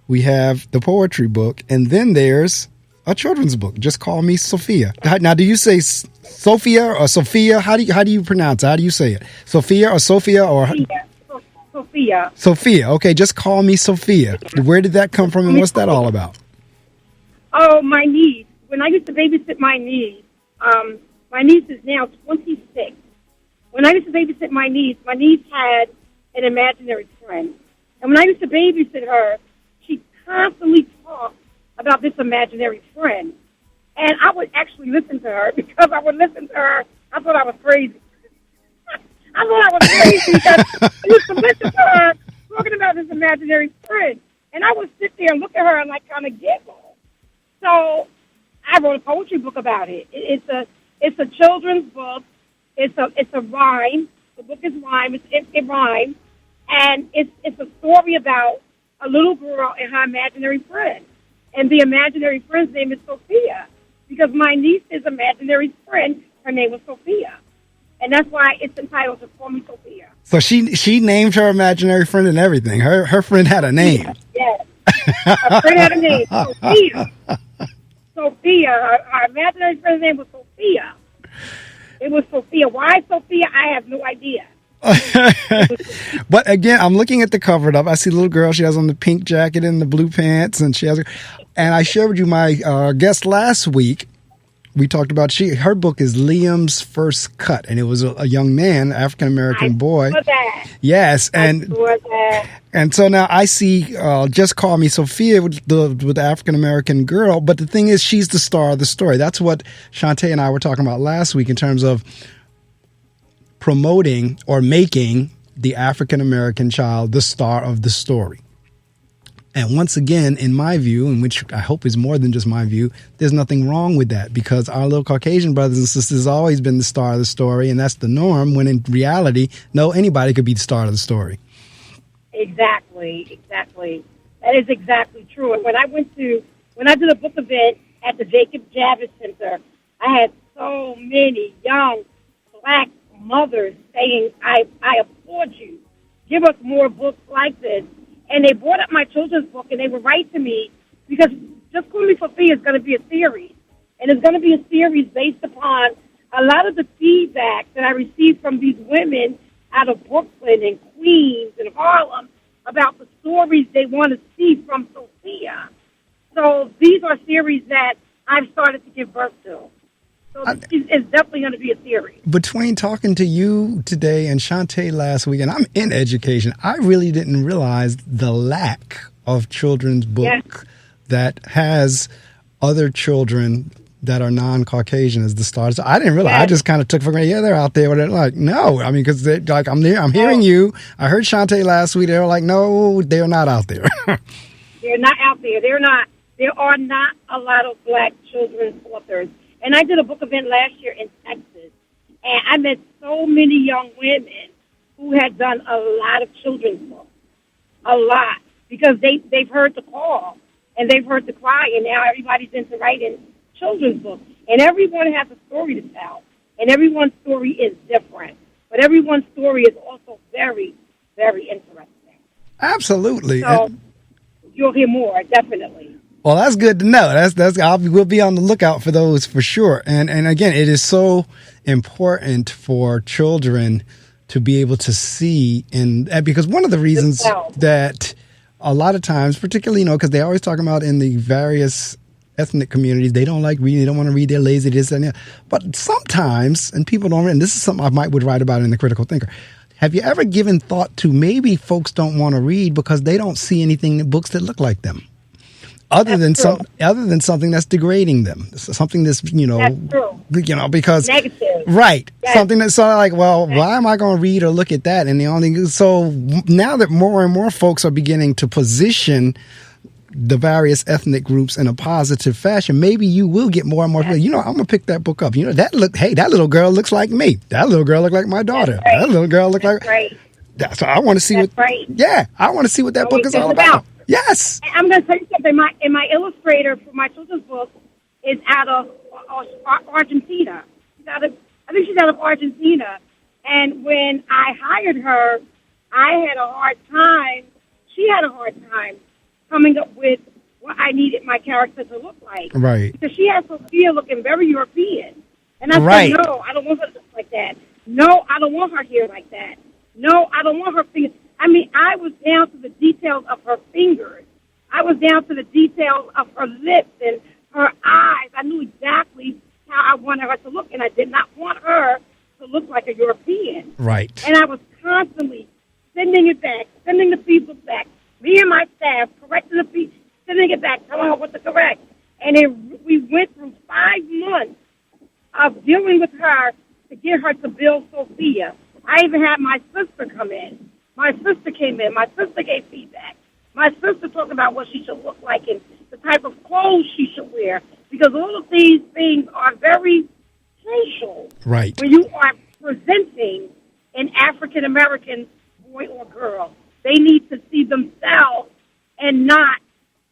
we have the poetry book, and then there's a children's book. Just Call Me Sophia. Now, do you say Sophia or Sophia? How do you pronounce it? How do you say it? Sophia or Sophia or Sophia? Sophia. Okay, Just Call Me Sophia. Where did that come from, and what's that all about? Oh, my niece. When I used to babysit my niece is now 26. When I used to babysit my niece had an imaginary friend. And when I used to babysit her, she constantly talked about this imaginary friend. And I would actually listen to her, because I would listen to her. I thought I was crazy. I thought I was crazy because I used to listen to her talking about this imaginary friend. And I would sit there and look at her and like kind of giggle. So I wrote a poetry book about it. It's a children's book. It's a rhyme. The book is rhyme. It rhymes, and it's a story about a little girl and her imaginary friend. And the imaginary friend's name is Sophia, because my niece's imaginary friend, her name was Sophia, and that's why it's entitled to Call Me Sophia. So she named her imaginary friend and everything. Her friend had a name. Yes. Her friend had a name, Sophia. Sophia. Her imaginary friend's name was Sophia. It was Sophia. Why Sophia? I have no idea. But again, I'm looking at the cover up. I see the little girl. She has on the pink jacket and the blue pants, and I shared with you my guest last week. We talked about her book is Liam's First Cut, and it was a young man, African American boy. That. Yes, and so now I see Just Call Me Sophia with the African American girl, but the thing is, she's the star of the story. That's what Shantae and I were talking about last week in terms of promoting or making the African American child the star of the story. And once again, in my view, and which I hope is more than just my view, there's nothing wrong with that, because our little Caucasian brothers and sisters have always been the star of the story, and that's the norm, when in reality, no, anybody could be the star of the story. Exactly. That is exactly true. And when I did a book event at the Jacob Javits Center, I had so many young black mothers saying, I applaud you. Give us more books like this. And they brought up my children's book, and they would write to me, because Just Call Me Sophia is going to be a series. And it's going to be a series based upon a lot of the feedback that I received from these women out of Brooklyn and Queens and Harlem about the stories they want to see from Sophia. So these are series that I've started to give birth to. So it's definitely going to be a series. Between talking to you today and Shantae last week, and I'm in education, I really didn't realize the lack of children's book that has other children that are non-Caucasian as the stars. I didn't realize. I just kind of took for granted. Yeah, they're out there, but they're like, no. I mean, because like I'm hearing you. I heard Shantae last week. They were like, no, they're not out there. They're not out there. They're not. There are not a lot of black children's authors. And I did a book event last year in Texas, and I met so many young women who had done a lot of children's books, a lot, because they've heard the call and they've heard the cry, and now everybody's into writing children's books. And everyone has a story to tell, and everyone's story is different, but everyone's story is also very, very interesting. Absolutely. So you'll hear more, definitely. Well, that's good to know. We'll be on the lookout for those for sure. And again, it is so important for children to be able to see, and because one of the reasons that a lot of times, particularly, because they always talk about in the various ethnic communities, they don't like reading, they don't want to read, they're lazy, this and that. But sometimes, and people don't read, and this is something I would write about in The Critical Thinker, have you ever given thought to maybe folks don't want to read because they don't see anything in books that look like them? Other than something that's degrading them, something that's because negative, right? Yes. Something that's sort of like, well, why am I going to read or look at that? And so now that more and more folks are beginning to position the various ethnic groups in a positive fashion, maybe you will get more and more. I'm gonna pick that book up. That little girl looks like me. That little girl look like my daughter. Right. That little girl look like. Right. So I want to see I want to see what that book is all about. Yes. I'm going to tell you something. My illustrator for my children's book is out of Argentina. I think she's out of Argentina. And when I hired her, I had a hard time. She had a hard time coming up with what I needed my character to look like. Right. Because she has Sophia looking very European. And I said, no, I don't want her to look like that. No, I don't want her hair like that. No, I don't want her fingers. I mean, I was down to the details of her fingers. I was down to the details of her lips and her eyes. I knew exactly how I wanted her to look, and I did not want her to look like a European. Right. And I was constantly sending it back, sending the people back. Me and my staff correcting the people, sending it back, telling her what to correct. And we went through 5 months of dealing with her to get her to build Sophia. I even had my sister come in. My sister came in. My sister gave feedback. My sister talked about what she should look like and the type of clothes she should wear, because all of these things are very crucial. Right. When you are presenting an African-American boy or girl, they need to see themselves and not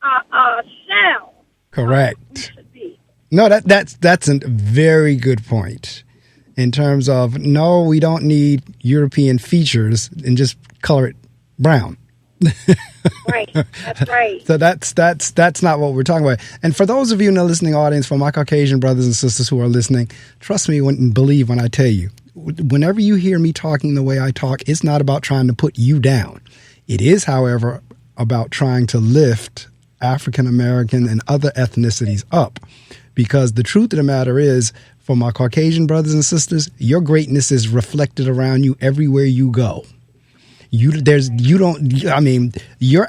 a shell. Correct. No, that's a very good point. In terms of, no, we don't need European features and just color it brown. Right, that's right. So that's not what we're talking about. And for those of you in the listening audience, for my Caucasian brothers and sisters who are listening, trust me and believe when I tell you, whenever you hear me talking the way I talk, it's not about trying to put you down. It is, however, about trying to lift African American and other ethnicities up. Because the truth of the matter is, for my Caucasian brothers and sisters, your greatness is reflected around you everywhere you go. Your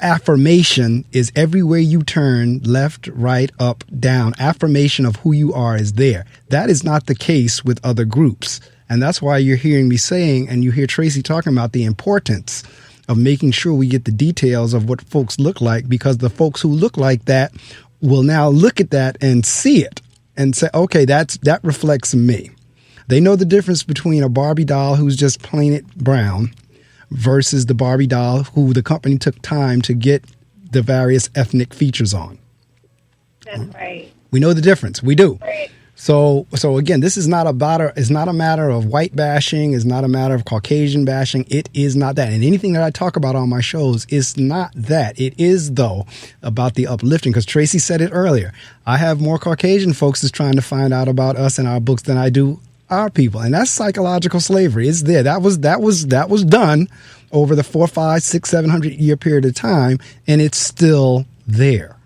affirmation is everywhere you turn, left, right, up, down. Affirmation of who you are is there. That is not the case with other groups. And that's why you're hearing me saying, and you hear Tracy talking about the importance of making sure we get the details of what folks look like, because the folks who look like that will now look at that and see it and say, okay, that reflects me. They know the difference between a Barbie doll who's just plain it brown versus the Barbie doll who the company took time to get the various ethnic features on. That's right. We know the difference. We do. Right. So again, this is not it's not a matter of white bashing. It's not a matter of Caucasian bashing. It is not that. And anything that I talk about on my shows is not that. It is, though, about the uplifting, because Tracy said it earlier. I have more Caucasian folks that's trying to find out about us and our books than I do our people. And that's psychological slavery. It's there. That was done over the 400, 500, 600, 700 year period of time, and it's still there.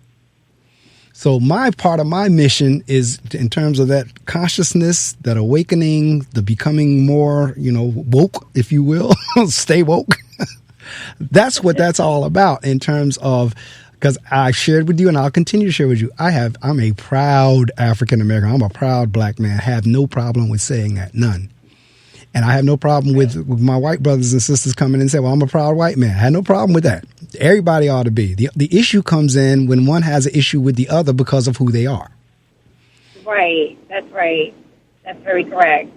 So my part of my mission is, in terms of that consciousness, that awakening, the becoming more, woke, if you will, stay woke. That's what that's all about, in terms of, because I shared with you and I'll continue to share with you. I'm a proud African American. I'm a proud black man. I have no problem with saying that. None. And I have no problem with my white brothers and sisters coming in and say, well, I'm a proud white man. I had no problem with that. Everybody ought to be. The issue comes in when one has an issue with the other because of who they are. Right. That's right. That's very correct.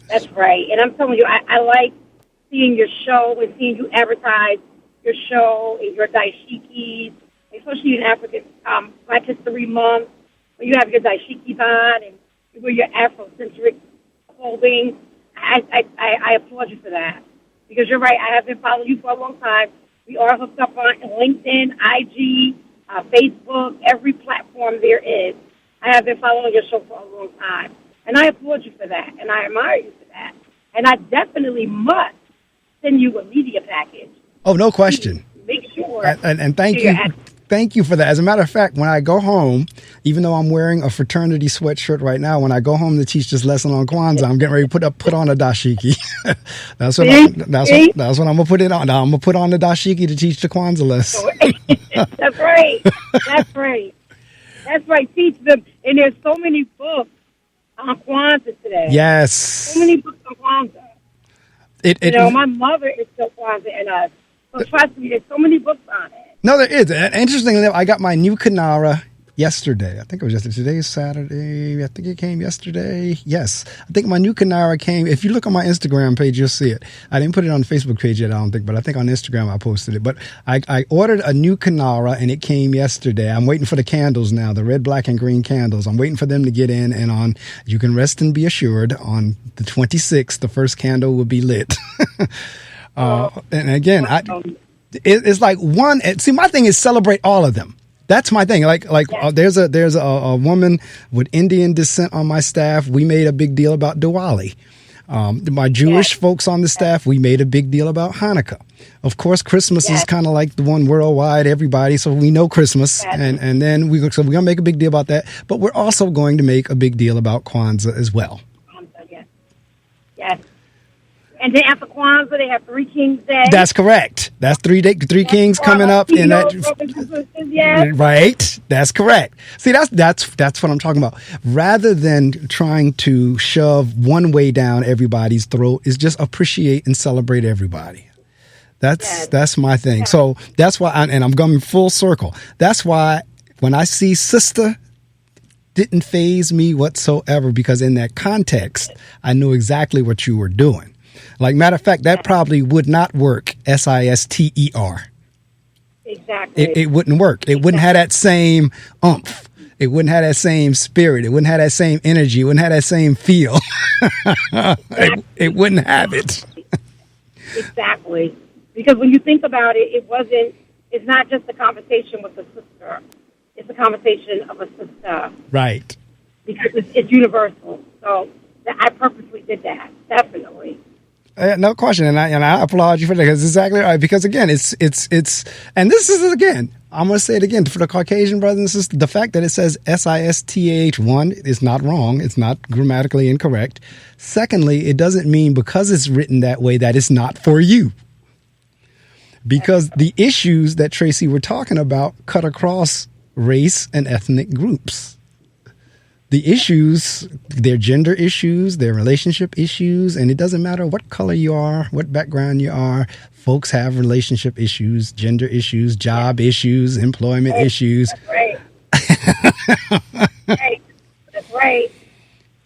That's right. And I'm telling you, I like seeing your show and seeing you advertise your show and your dashikis, especially in African Black History Month, when you have your dashikis on and you wear your Afrocentric clothing. I applaud you for that, because you're right. I have been following you for a long time. We are hooked up on LinkedIn, IG, Facebook, every platform there is. I have been following your show for a long time, and I applaud you for that, and I admire you for that. And I definitely must send you a media package. Oh, no question. Make sure. And thank you. Thank you for that. As a matter of fact, when I go home, even though I'm wearing a fraternity sweatshirt right now, when I go home to teach this lesson on Kwanzaa, I'm getting ready to put on a dashiki. That's what that's what I'm gonna put it on. Now I'm gonna put on the dashiki to teach the Kwanzaa lesson. That's right. That's right. That's right. Teach them. And there's so many books on Kwanzaa today. Yes. So many books on Kwanzaa. My mother is still Kwanzaa and us. So trust me, there's so many books on it. No, there is. Interestingly, I got my new Kanara yesterday. I think it was yesterday. Today's Saturday. I think it came yesterday. Yes. I think my new Kanara came. If you look on my Instagram page, you'll see it. I didn't put it on the Facebook page yet, I don't think, but I think on Instagram I posted it. But I ordered a new Kanara and it came yesterday. I'm waiting for the candles now, the red, black, and green candles. I'm waiting for them to get in, and you can rest and be assured, on the 26th, the first candle will be lit. And again, it's like one. See, my thing is celebrate all of them. That's my thing. There's a woman with Indian descent on my staff. We made a big deal about Diwali. My Jewish folks on the staff, we made a big deal about Hanukkah. Of course, Christmas is kind of like the one worldwide, everybody. So we know Christmas, and then we're gonna make a big deal about that. But we're also going to make a big deal about Kwanzaa as well. Yes. And then after Kwanzaa, they have Three Kings Day. That's correct. That's three Kings coming up in that. Right. That's correct. See, that's what I'm talking about. Rather than trying to shove one way down everybody's throat, is just appreciate and celebrate everybody. That's my thing. So that's why, I'm going full circle. That's why when I see Sistah, didn't faze me whatsoever, because in that context, I knew exactly what you were doing. Like, matter of fact, that probably would not work, Sister. Exactly. It wouldn't work. It wouldn't have that same oomph. It wouldn't have that same spirit. It wouldn't have that same energy. It wouldn't have that same feel. It wouldn't have it. Exactly. Because when you think about it, it's not just a conversation with a sister. It's a conversation of a sister. Right. Because it's universal. So I purposely did that. Definitely. No question, and I applaud you for that, because it's exactly right. Because again, it's, and this is again, I'm going to say it again for the Caucasian brothers and sisters. The fact that it says Sistah, one, is not wrong. It's not grammatically incorrect. Secondly, it doesn't mean because it's written that way that it's not for you. Because the issues that Tracy were talking about cut across race and ethnic groups. The issues, they're gender issues, they're relationship issues, and it doesn't matter what color you are, what background you are. Folks have relationship issues, gender issues, job issues, employment issues. That's right. That's right.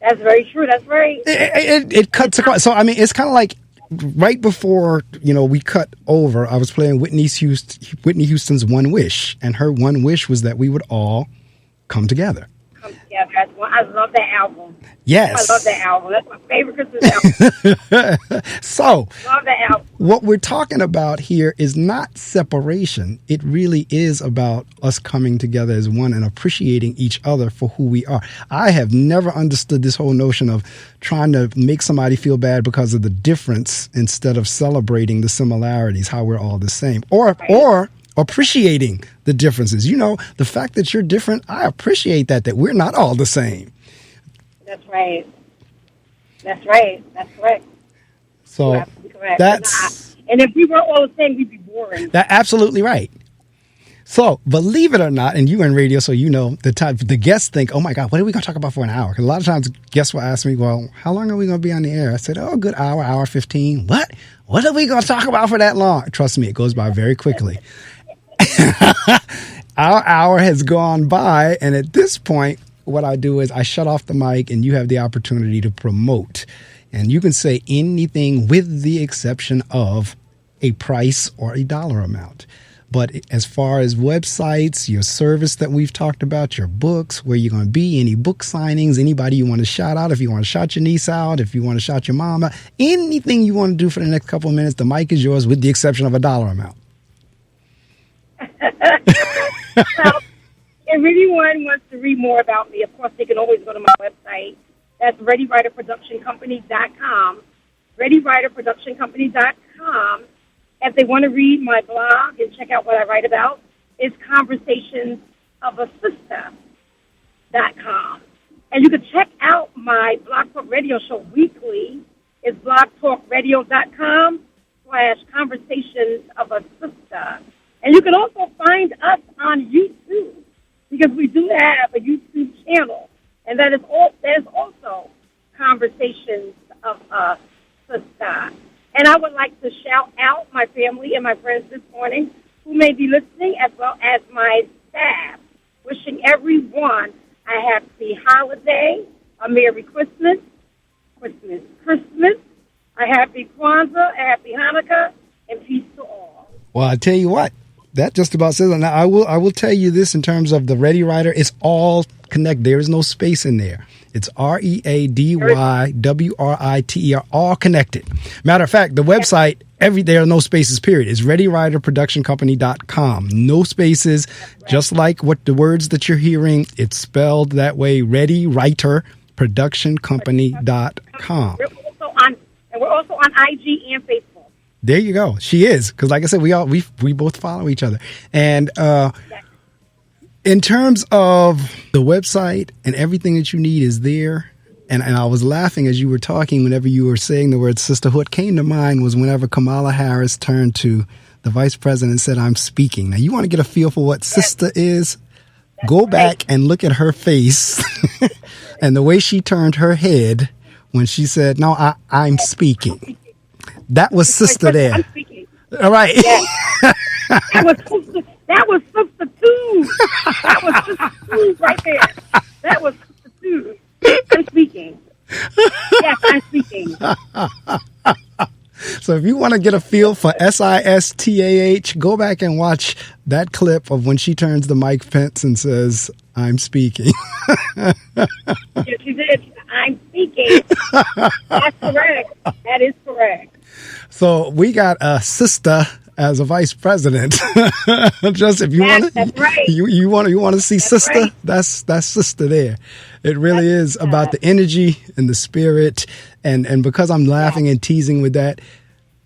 That's very true. That's right. It cuts across. So, I mean, it's kind of like right before, we cut over, I was playing Whitney Houston's One Wish, and her one wish was that we would all come together. I love that album. Yes. I love that album. That's my favorite Christmas album. So, love that album. What we're talking about here is not separation. It really is about us coming together as one and appreciating each other for who we are. I have never understood this whole notion of trying to make somebody feel bad because of the difference instead of celebrating the similarities, how we're all the same. Or appreciating the differences. The fact that you're different, I appreciate that we're not all the same. That's right. That's right. That's correct. So that's... And if we were all the same, we'd be boring. That's absolutely right. So, believe it or not, and you in radio, so the guests think, oh my God, what are we going to talk about for an hour? Because a lot of times guests will ask me, well, how long are we going to be on the air? I said, a good hour 15. What? What are we going to talk about for that long? Trust me, it goes by very quickly. Our hour has gone by, and at this point, what I do is I shut off the mic, and you have the opportunity to promote. And you can say anything with the exception of a price or a dollar amount. But as far as websites, your service that we've talked about, your books, where you're going to be, any book signings, anybody you want to shout out, if you want to shout your niece out, if you want to shout your mama, anything you want to do for the next couple of minutes, the mic is yours with the exception of a dollar amount. Well, if anyone wants to read more about me, of course, they can always go to my website. That's ReadyWriterProductionCompany.com. ReadyWriterProductionCompany.com. If they want to read my blog and check out what I write about, it's conversationsofasistah.com. And you can check out my Blog Talk Radio show weekly is blogtalkradio.com/conversations of a sister. And you can also find us on YouTube, because we do have a YouTube channel, and that is also Conversations of a Sister. And I would like to shout out my family and my friends this morning who may be listening, as well as my staff, wishing everyone a happy holiday, a Merry Christmas, a happy Kwanzaa, a happy Hanukkah, and peace to all. Well, I tell you what, that just about says it. Now, I will tell you this in terms of the Ready Writer. It's all connected. There is no space in there. It's READYWRITER, all connected. Matter of fact, the website, there are no spaces, period. It's readywriterproductioncompany.com. No spaces, just like what the words that you're hearing, it's spelled that way, readywriterproductioncompany.com. We're also on IG and Facebook. There you go. She is, because like I said, we both follow each other. And in terms of the website and everything that you need is there. And I was laughing as you were talking whenever you were saying the word sister. What came to mind was whenever Kamala Harris turned to the vice president and said, "I'm speaking." Now, you want to get a feel for what sister is? Go back and look at her face and the way she turned her head when she said, "No, I'm speaking." That was sister there. I'm speaking. All right. Yes. That was sister 2. That was sister 2 right there. That was sister 2. I'm speaking. Yes, I'm speaking. So if you want to get a feel for SISTAH, go back and watch that clip of when she turns to Mike Pence and says, "I'm speaking." Yes, she did. I'm speaking. That's correct. That is correct. So we got a sister as a vice president. Just if you want, that's right. you want to see that's sister. Right. That's sister there. It really is about the energy and the spirit, and because I'm laughing and teasing with that,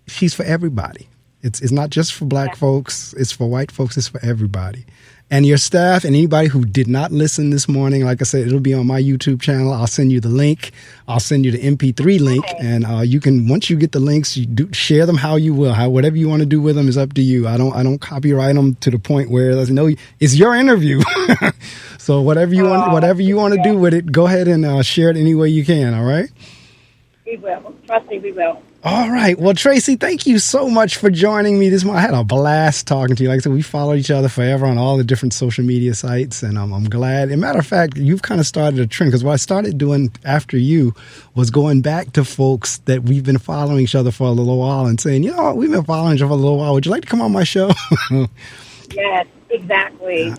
she's for everybody. It's not just for black folks. It's for white folks. It's for everybody. And your staff and anybody who did not listen this morning, like I said, it'll be on my YouTube channel. I'll send you the link. I'll send you the MP3 link, and you can, once you get the links, you do share them how you will. Whatever you want to do with them is up to you. I don't copyright them to the point where no, it's your interview. So whatever you want to do with it, go ahead and share it any way you can. All right. We will. Trust me, we will. All right. Well, Tracy, thank you so much for joining me this morning. I had a blast talking to you. Like I said, we follow each other forever on all the different social media sites, and I'm glad. As a matter of fact, you've kind of started a trend, because what I started doing after you was going back to folks that we've been following each other for a little while and saying, we've been following each other for a little while. Would you like to come on my show? Yes, exactly.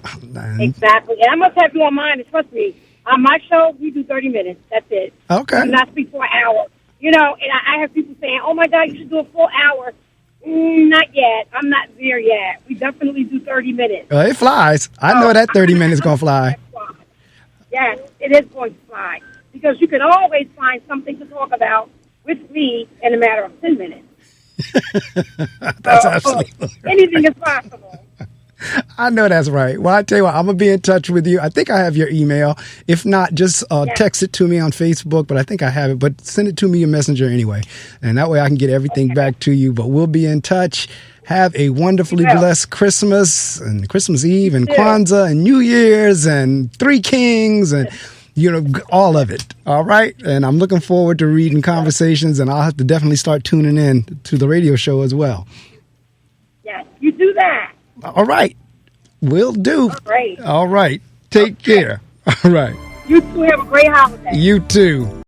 Exactly. And I must have you on mine. And trust me, on my show, we do 30 minutes. That's it. Okay. We do not speak for an hour. And I have people saying, "Oh, my God, you should do a full hour." Not yet. I'm not there yet. We definitely do 30 minutes. It flies. I know that 30 minutes going to fly. Yes, it is going to fly. Because you can always find something to talk about with me in a matter of 10 minutes. That's absolutely right. Anything is possible. I know that's right. Well, I tell you what, I'm going to be in touch with you. I think I have your email. If not, just text it to me on Facebook, but I think I have it. But send it to me in Messenger anyway. And that way I can get everything back to you. But we'll be in touch. Have a wonderfully blessed Christmas and Christmas Eve and Kwanzaa and New Year's and Three Kings and, all of it. All right. And I'm looking forward to reading Conversations, and I'll have to definitely start tuning in to the radio show as well. Yes, you do that. All right. Will do. Great. All right. Take care. All right. You two have a great holiday. You too.